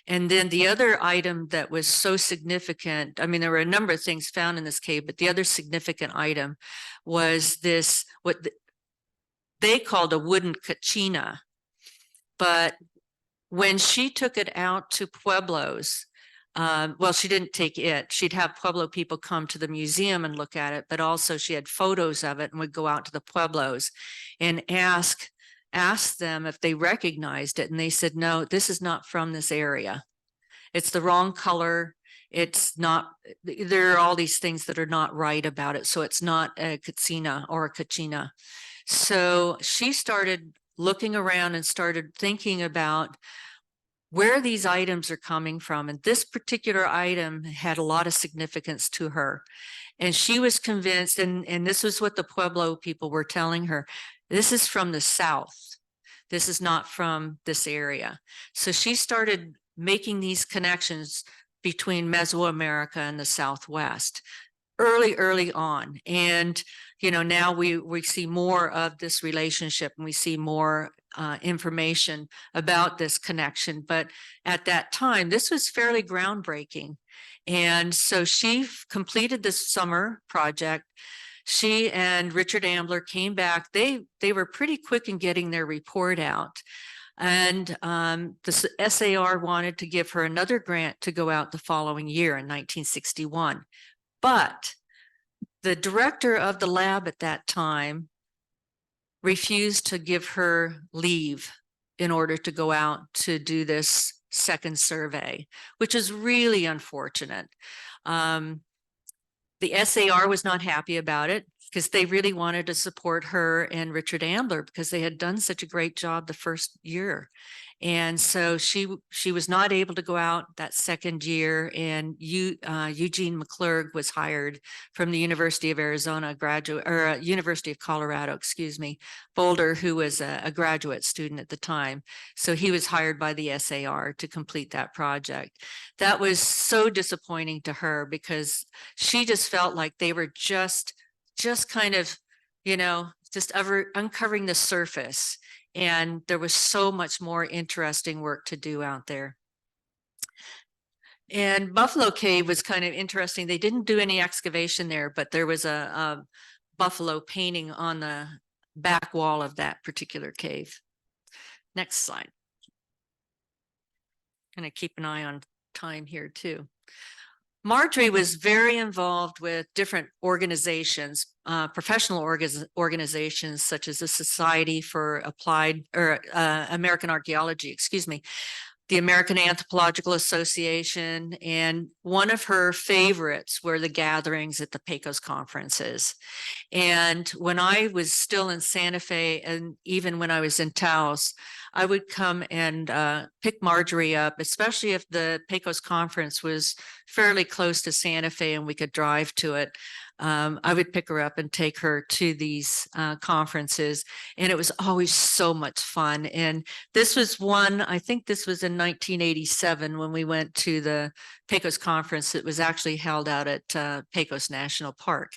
And then the other item that was so significant, I mean, there were a number of things found in this cave, but the other significant item was this, what they called a wooden cachina. But when she took it out to pueblos, well, she didn't take it. She'd have Pueblo people come to the museum and look at it, but also she had photos of it and would go out to the pueblos and ask them if they recognized it. And they said, no, this is not from this area. It's the wrong color. It's not, there are all these things that are not right about it. So it's not a cachina or a cachina. So she started looking around and started thinking about where these items are coming from. And this particular item had a lot of significance to her. And she was convinced, and this was what the Pueblo people were telling her, this is from the South. This is not from this area. So she started making these connections between Mesoamerica and the Southwest early on. And, you know, now we see more of this relationship, and we see more information about this connection. But at that time, this was fairly groundbreaking. And so she completed this summer project. She and Richard Ambler came back. They were pretty quick in getting their report out. And the SAR wanted to give her another grant to go out the following year in 1961. But the director of the lab at that time refused to give her leave in order to go out to do this second survey, which is really unfortunate. The SAR was not happy about it because they really wanted to support her and Richard Ambler because they had done such a great job the first year. And so she was not able to go out that second year, and Eugene McClurg was hired from the University of Arizona University of Colorado, excuse me, Boulder, who was a graduate student at the time. So he was hired by the SAR to complete that project. That was so disappointing to her because she just felt like they were just kind of, you know, just uncovering the surface. And there was so much more interesting work to do out there. And Buffalo Cave was kind of interesting. They didn't do any excavation there, but there was a buffalo painting on the back wall of that particular cave. Next slide. I'm going to keep an eye on time here too. Marjorie was very involved with different organizations, professional organizations such as the Society for Applied or American Archaeology, excuse me. the American Anthropological Association, and one of her favorites were the gatherings at the Pecos conferences. And when I was still in Santa Fe, and even when I was in Taos, I would come and pick Marjorie up, especially if the Pecos conference was fairly close to Santa Fe and we could drive to it. I would pick her up and take her to these conferences, and it was always so much fun. And this was one, I think this was in 1987 when we went to the Pecos conference. It was actually held out at Pecos National Park.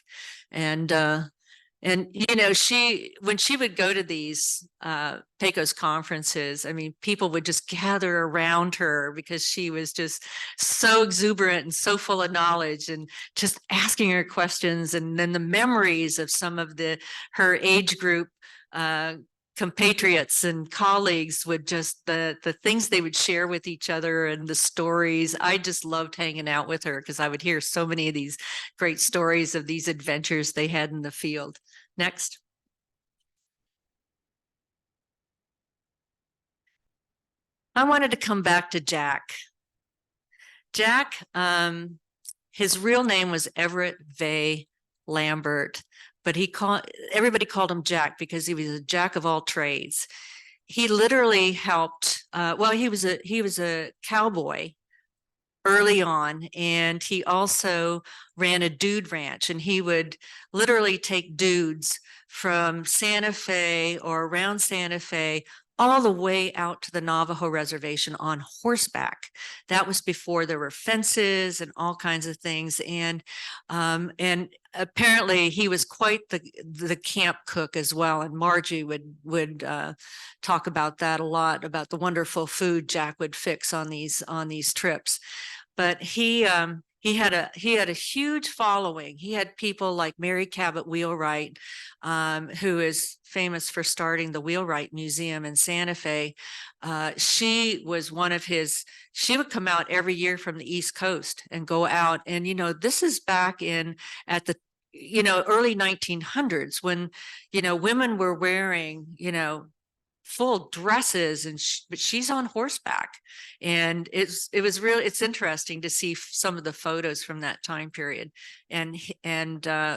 And you know, when she would go to these Pecos conferences, I mean, people would just gather around her because she was just so exuberant and so full of knowledge, and just asking her questions. And then the memories of some of her age group compatriots and colleagues would just, the things they would share with each other and the stories. I just loved hanging out with her because I would hear so many of these great stories of these adventures they had in the field. Next. I wanted to come back to Jack. Jack, his real name was Everett Vay Lambert, but everybody called him Jack because he was a jack of all trades. He literally helped, well, he was a cowboy early on, and he also ran a dude ranch, and he would literally take dudes from Santa Fe or around Santa Fe all the way out to the Navajo reservation on horseback. That was before there were fences and all kinds of things. And apparently he was quite the camp cook as well. And Margie would talk about that a lot, about the wonderful food Jack would fix on these trips. But he had a huge following. He had people like Mary Cabot Wheelwright, who is famous for starting the Wheelwright Museum in Santa Fe. She was one of his. She would come out every year from the East Coast and go out. And you know, this is back at the early 1900s when women were wearing full dresses, and but she's on horseback. And it's interesting to see some of the photos from that time period, and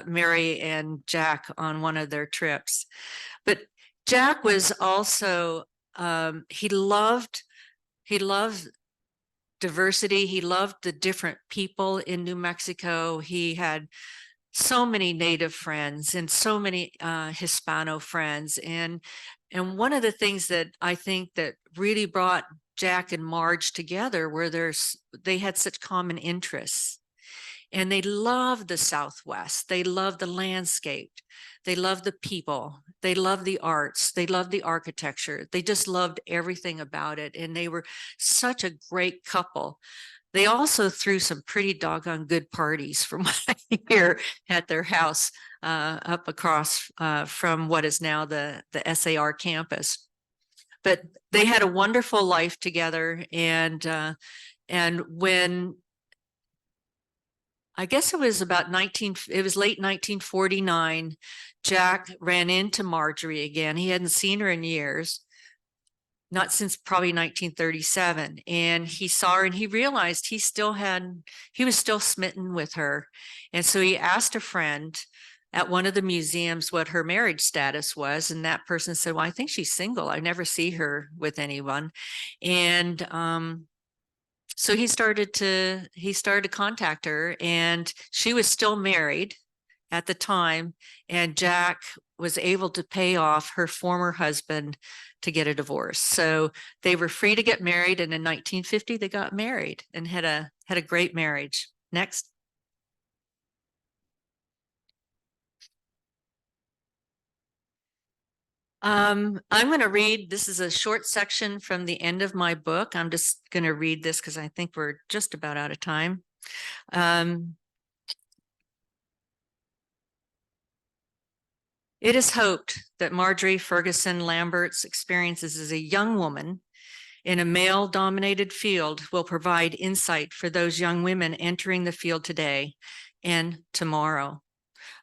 Mary and Jack on one of their trips. But Jack was also he loved diversity. He loved the different people in New Mexico. He had so many Native friends and so many Hispano friends. And one of the things that I think that really brought Jack and Marge together were they had such common interests. And they loved the Southwest. They loved the landscape. They loved the people. They loved the arts. They loved the architecture. They just loved everything about it. And they were such a great couple. They also threw some pretty doggone good parties from what I hear at their house up across from what is now the SAR campus. But they had a wonderful life together. And when I guess it was late 1949, Jack ran into Marjorie again. He hadn't seen her in years, not since probably 1937. And he saw her and he realized he was still smitten with her. And so he asked a friend at one of the museums what her marriage status was. And that person said, well, I think she's single. I never see her with anyone. And so he started to contact her, and she was still married at the time. And Jack was able to pay off her former husband to get a divorce. So they were free to get married. And in 1950, they got married and had a great marriage. Next. I'm going to read, this is a short section from the end of my book. I'm just going to read this because I think we're just about out of time. It is hoped that Marjorie Ferguson Lambert's experiences as a young woman in a male-dominated field will provide insight for those young women entering the field today and tomorrow.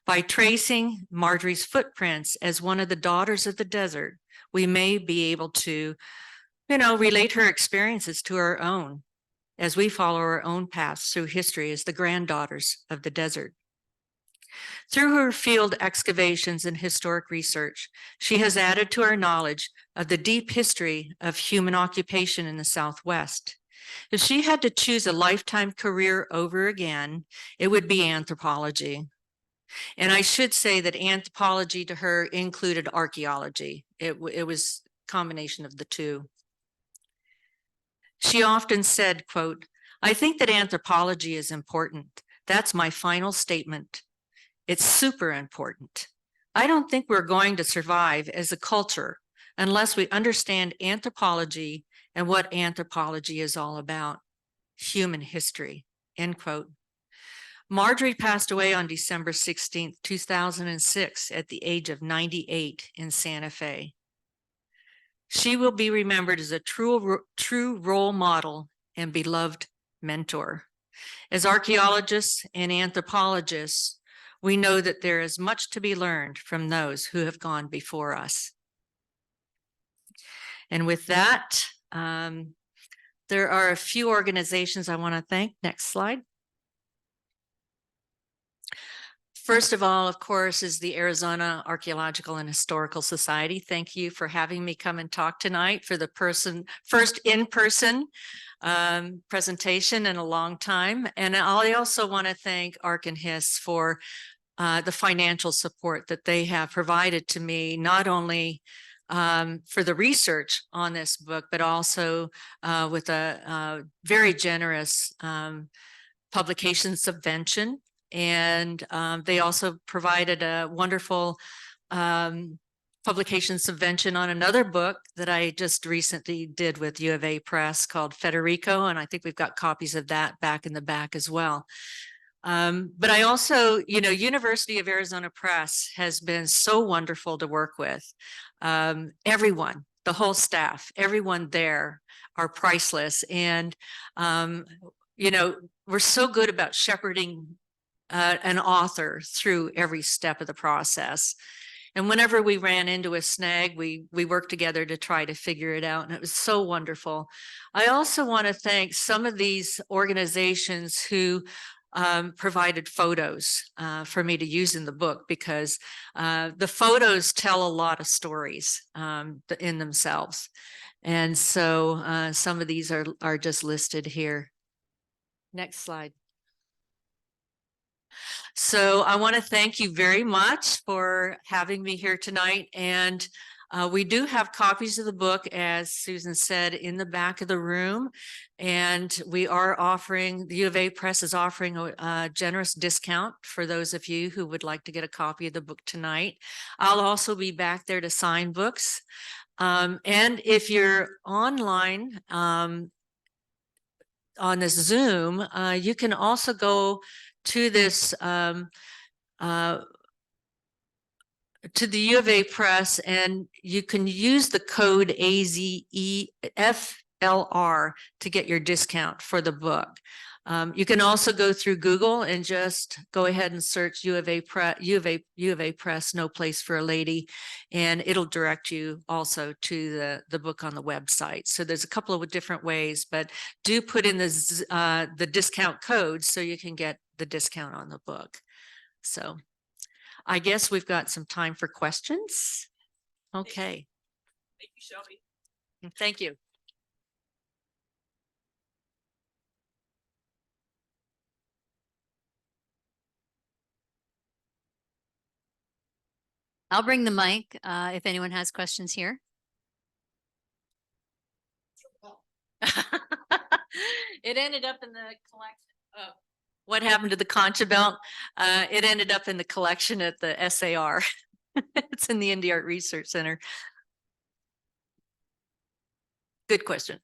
By tracing Marjorie's footprints as one of the daughters of the desert, we may be able to relate her experiences to our own as we follow our own paths through history as the granddaughters of the desert. Through her field excavations and historic research, she has added to our knowledge of the deep history of human occupation in the Southwest. If she had to choose a lifetime career over again, it would be anthropology. And I should say that anthropology to her included archaeology. It was a combination of the two. She often said, quote, "I think that anthropology is important. That's my final statement. It's super important. I don't think we're going to survive as a culture unless we understand anthropology and what anthropology is all about, human history," end quote. Marjorie passed away on December 16th, 2006 at the age of 98 in Santa Fe. She will be remembered as a true role model and beloved mentor. As archaeologists and anthropologists, we know that there is much to be learned from those who have gone before us. And with that, there are a few organizations I want to thank. Next slide. First of all, of course, is the Arizona Archaeological and Historical Society. Thank you for having me come and talk tonight for the first in-person presentation in a long time. And I also want to thank Arch and His for the financial support that they have provided to me, not only for the research on this book, but also with a very generous publication subvention. And they also provided a wonderful publication subvention on another book that I just recently did with U of A Press called Federico. And I think we've got copies of that back in the back as well. But I also, University of Arizona Press has been so wonderful to work with. Everyone, the whole staff, everyone there are priceless. And, we're so good about shepherding an author through every step of the process. And whenever we ran into a snag, we worked together to try to figure it out. And it was so wonderful. I also want to thank some of these organizations who provided photos for me to use in the book, because the photos tell a lot of stories in themselves. And so some of these are just listed here. Next slide. So I want to thank you very much for having me here tonight. And we do have copies of the book, as Susan said, in the back of the room. And we are offering, the U of A Press is offering a generous discount for those of you who would like to get a copy of the book tonight. I'll also be back there to sign books. And if you're online on this Zoom, you can also go to this to the U of A Press, and you can use the code AZEFLR to get your discount for the book. You can also go through Google and just go ahead and search U of A Press, No Place for a Lady, and it'll direct you also to the book on the website. So there's a couple of different ways, but do put in the discount code so you can get the discount on the book. So I guess we've got some time for questions. Okay. Thank you, Shelby. Thank you. I'll bring the mic if anyone has questions here. It ended up in the collection. Oh, what happened to the concha belt? It ended up in the collection at the SAR. It's in the Indie Art Research Center. Good question.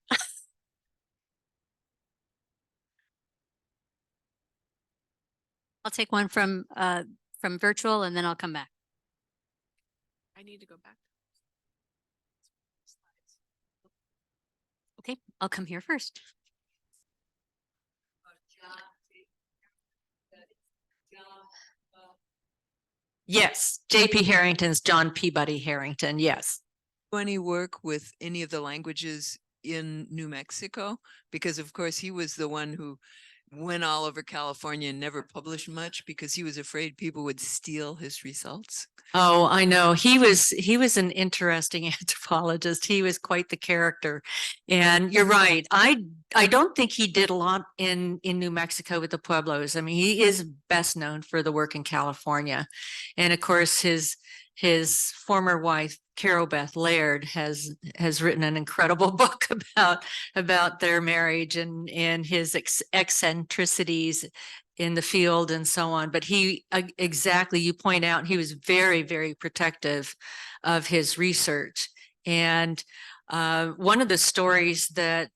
I'll take one from virtual, and then I'll come back. I need to go back. Okay, I'll come here first. Yes, J.P. Harrington's John Peabody Harrington, yes. Any work with any of the languages in New Mexico, because of course he was the one who went all over California and never published much because he was afraid people would steal his results. Oh, I know. He was an interesting anthropologist. He was quite the character. And you're right. I don't think he did a lot in New Mexico with the Pueblos. I mean, he is best known for the work in California. And of course his former wife, Carol Beth Laird, has written an incredible book about their marriage and his eccentricities in the field and so on. But he, exactly, you point out, he was very, very protective of his research. And one of the stories that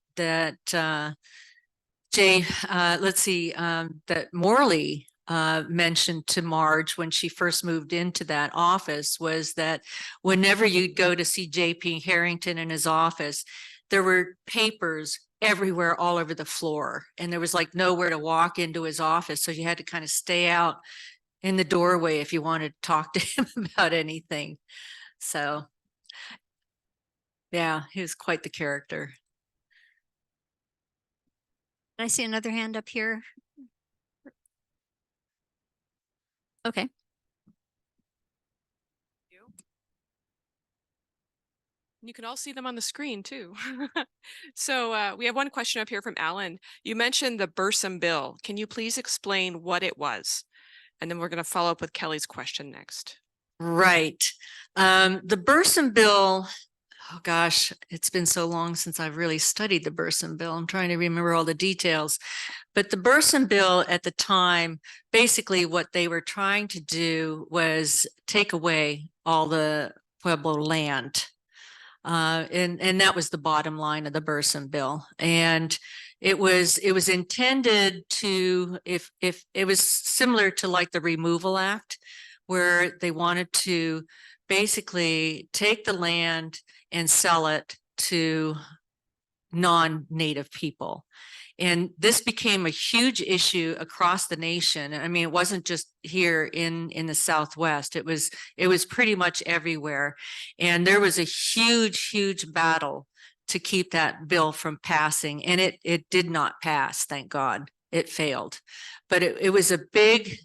Morley mentioned to Marge when she first moved into that office was that whenever you'd go to see J.P. Harrington in his office, there were papers everywhere all over the floor, and there was like nowhere to walk into his office, so you had to kind of stay out in the doorway if you wanted to talk to him about anything. So yeah, he was quite the character. I see another hand up here. Okay. You can all see them on the screen too. So we have one question up here from Alan. You mentioned the Bursum bill. Can you please explain what it was? And then we're going to follow up with Kelly's question next. Right. The Bursum bill, oh gosh, it's been so long since I've really studied the Bursum bill. I'm trying to remember all the details. But the Bursum bill at the time, basically what they were trying to do was take away all the Pueblo land. And that was the bottom line of the Bursum bill. And it was intended to, if it was similar to like the Removal Act, where they wanted to basically take the land and sell it to non-native people. And this became a huge issue across the nation. I mean, it wasn't just here in the Southwest. It was pretty much everywhere. And there was a huge battle to keep that bill from passing. And it did not pass, thank God. It failed. But it was a big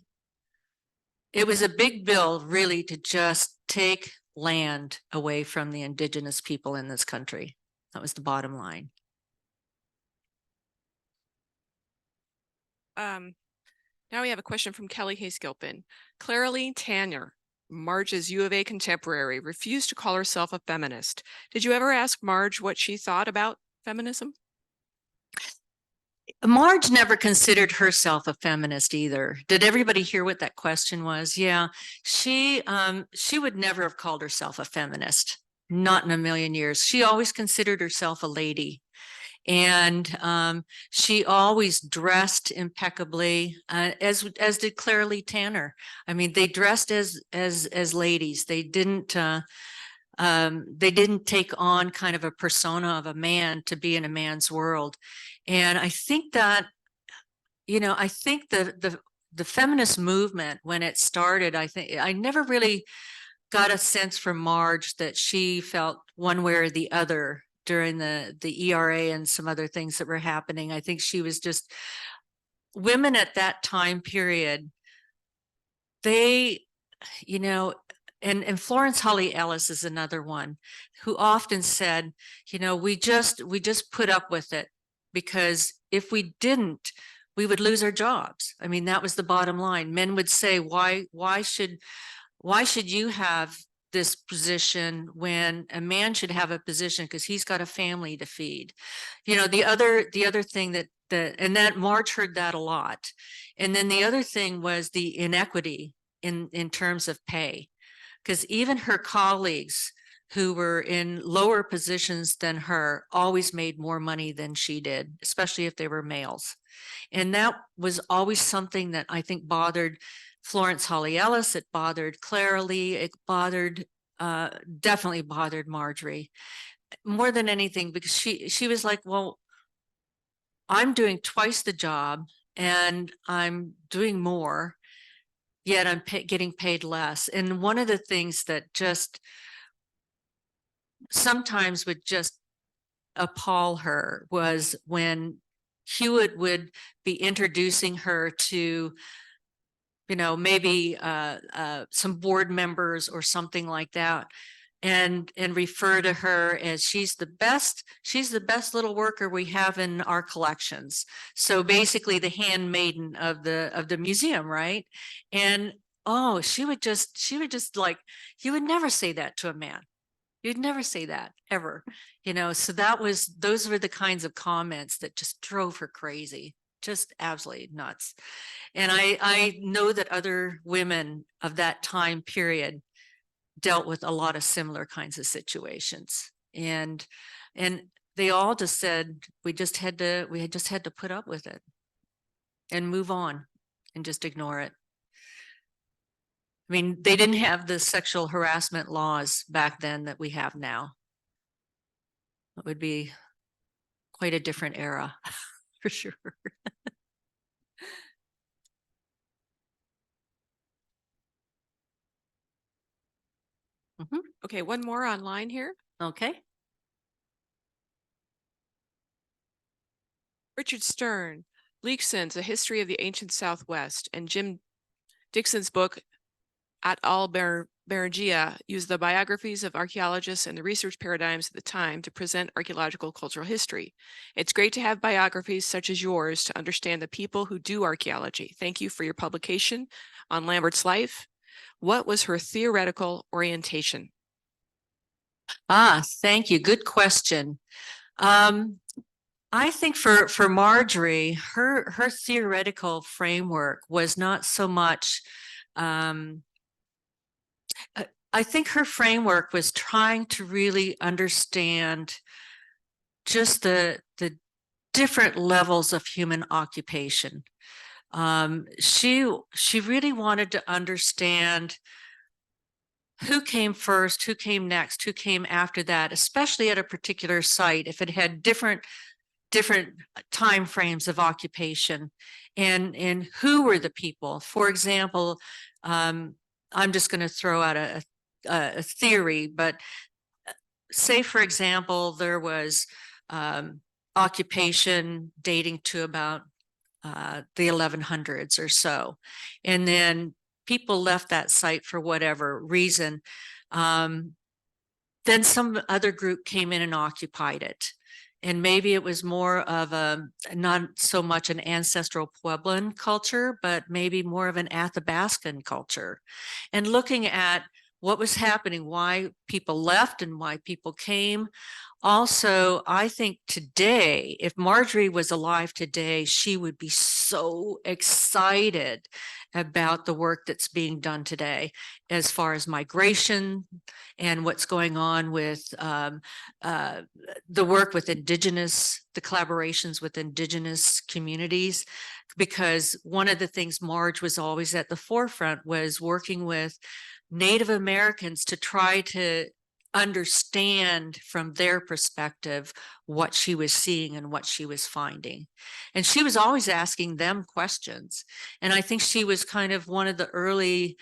bill, really, to just take land away from the indigenous people in this country. That was the bottom line. Now we have a question from Kelly Hayes-Gilpin. Claralee Tanner, Marge's U of A contemporary, refused to call herself a feminist. Did you ever ask Marge what she thought about feminism? Marge never considered herself a feminist either. Did everybody hear what that question was? Yeah, she would never have called herself a feminist, not in a million years. She always considered herself a lady. And she always dressed impeccably, as did Claralee Tanner. I mean, they dressed as ladies. They didn't take on kind of a persona of a man to be in a man's world. And I think that, I think the feminist movement, when it started, I never really got a sense from Marge that she felt one way or the other during the ERA and some other things that were happening. I think she was just, women at that time period, they, and Florence Holly Ellis is another one who often said, we just put up with it, because if we didn't, we would lose our jobs. I mean, that was the bottom line. Men would say, why should you have this position when a man should have a position, because he's got a family to feed? The other thing that Marge heard that a lot. And then the other thing was the inequity in terms of pay, because even her colleagues who were in lower positions than her always made more money than she did, especially if they were males. And that was always something that I think bothered Florence Holly Ellis. It bothered Claralee. It definitely bothered Marjorie more than anything, because she was like, well, I'm doing twice the job and I'm doing more, yet I'm getting paid less. And one of the things that just sometimes would just appall her was when Hewitt would be introducing her to, you know, maybe some board members or something like that, and refer to her as she's the best little worker we have in our collections. So basically the handmaiden of the museum, right? And oh, she would just like, you would never say that to a man. You'd never say that ever, you know. So those were the kinds of comments that just drove her crazy, just absolutely nuts. And I know that other women of that time period dealt with a lot of similar kinds of situations. And they all just said, we just had to put up with it and move on and just ignore it. I mean, they didn't have the sexual harassment laws back then that we have now. It would be quite a different era for sure. Okay, one more online here. Okay. Richard Stern, Leekson's A History of the Ancient Southwest, and Jim Dixon's book, At al Berengia, use the biographies of archaeologists and the research paradigms at the time to present archaeological cultural history. It's great to have biographies such as yours to understand the people who do archaeology. Thank you for your publication on Lambert's life. What was her theoretical orientation? Thank you. Good question. I think for Marjorie, her theoretical framework was not so much, I think her framework was trying to really understand just the different levels of human occupation. She really wanted to understand who came first, who came next, who came after that, especially at a particular site, if it had different time frames of occupation, and who were the people. For example, I'm just going to throw out a theory, but say, for example, there was occupation dating to about the 1100s or so, and then people left that site for whatever reason. Then some other group came in and occupied it. And maybe it was more of a, not so much an ancestral Puebloan culture, but maybe more of an Athabascan culture. And looking at what was happening, why people left and why people came. Also, I think today, if Marjorie was alive today, she would be so excited about the work that's being done today as far as migration and what's going on with the work with Indigenous, the collaborations with Indigenous communities. Because one of the things Marge was always at the forefront was working with Native Americans to try to understand from their perspective what she was seeing and what she was finding. And she was always asking them questions. And I think she was kind of one of the early,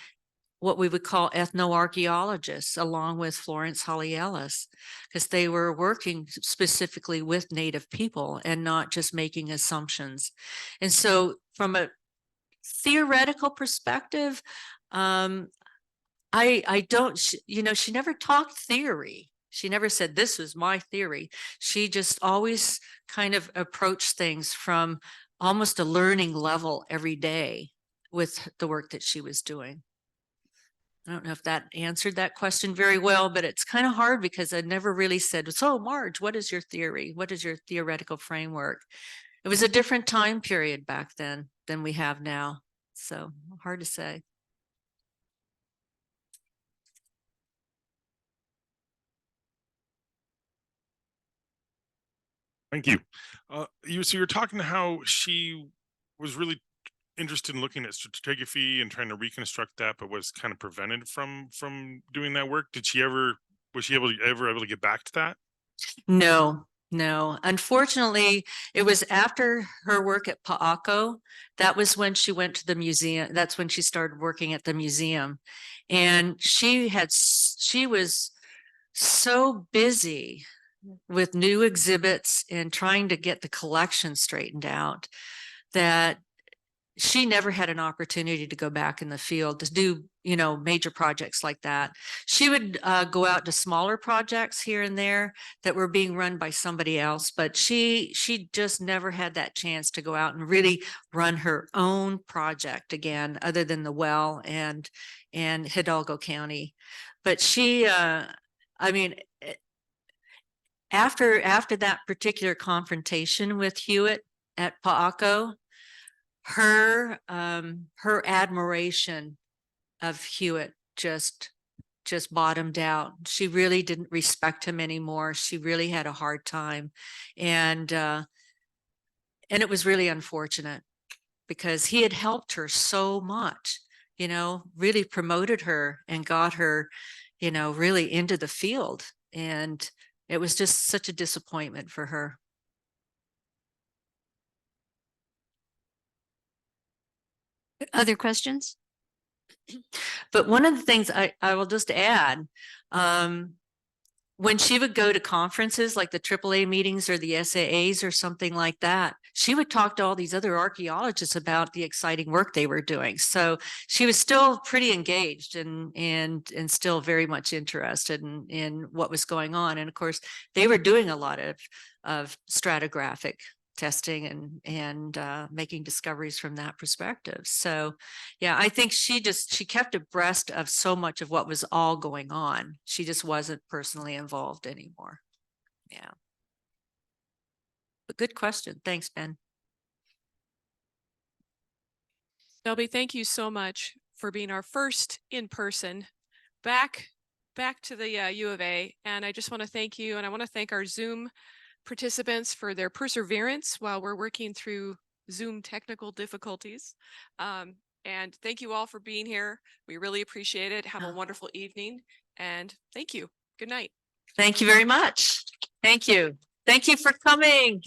what we would call ethnoarchaeologists, along with Florence Holly Ellis, because they were working specifically with Native people and not just making assumptions. And so from a theoretical perspective, I don't, you know, she never talked theory. She never said, this was my theory. She just always kind of approached things from almost a learning level every day with the work that she was doing. I don't know if that answered that question very well, but it's kind of hard because I never really said, so Marge, what is your theory? What is your theoretical framework? It was a different time period back then than we have now. So hard to say. Thank you. So you're talking how she was really interested in looking at stratigraphy and trying to reconstruct that, but was kind of prevented from doing that work. Was she ever able to get back to that? No. Unfortunately, it was after her work at Pa'ako. That was when she went to the museum. That's when she started working at the museum. And she was so busy with new exhibits and trying to get the collection straightened out, that she never had an opportunity to go back in the field to do, major projects like that. She would go out to smaller projects here and there that were being run by somebody else, but she just never had that chance to go out and really run her own project again, other than the well and Hidalgo County. But she, after that particular confrontation with Hewitt at Pa'ako, her admiration of Hewitt just bottomed out. She really didn't respect him anymore. She really had a hard time. And it was really unfortunate because he had helped her so much, really promoted her and got her, really into the field. And it was just such a disappointment for her. Other questions? But one of the things I will just add, when she would go to conferences like the AAA meetings or the SAAs or something like that, she would talk to all these other archaeologists about the exciting work they were doing. So she was still pretty engaged and still very much interested in what was going on. And of course, they were doing a lot of stratigraphic testing and making discoveries from that perspective. So yeah, I think she kept abreast of so much of what was all going on. She just wasn't personally involved anymore. Yeah. But good question. Thanks, Ben. Shelby, thank you so much for being our first in person back to the U of A. And I just want to thank you. And I want to thank our Zoom participants for their perseverance while we're working through Zoom technical difficulties. And thank you all for being here. We really appreciate it. Have a wonderful evening and thank you. Good night. Thank you very much. Thank you. Thank you for coming.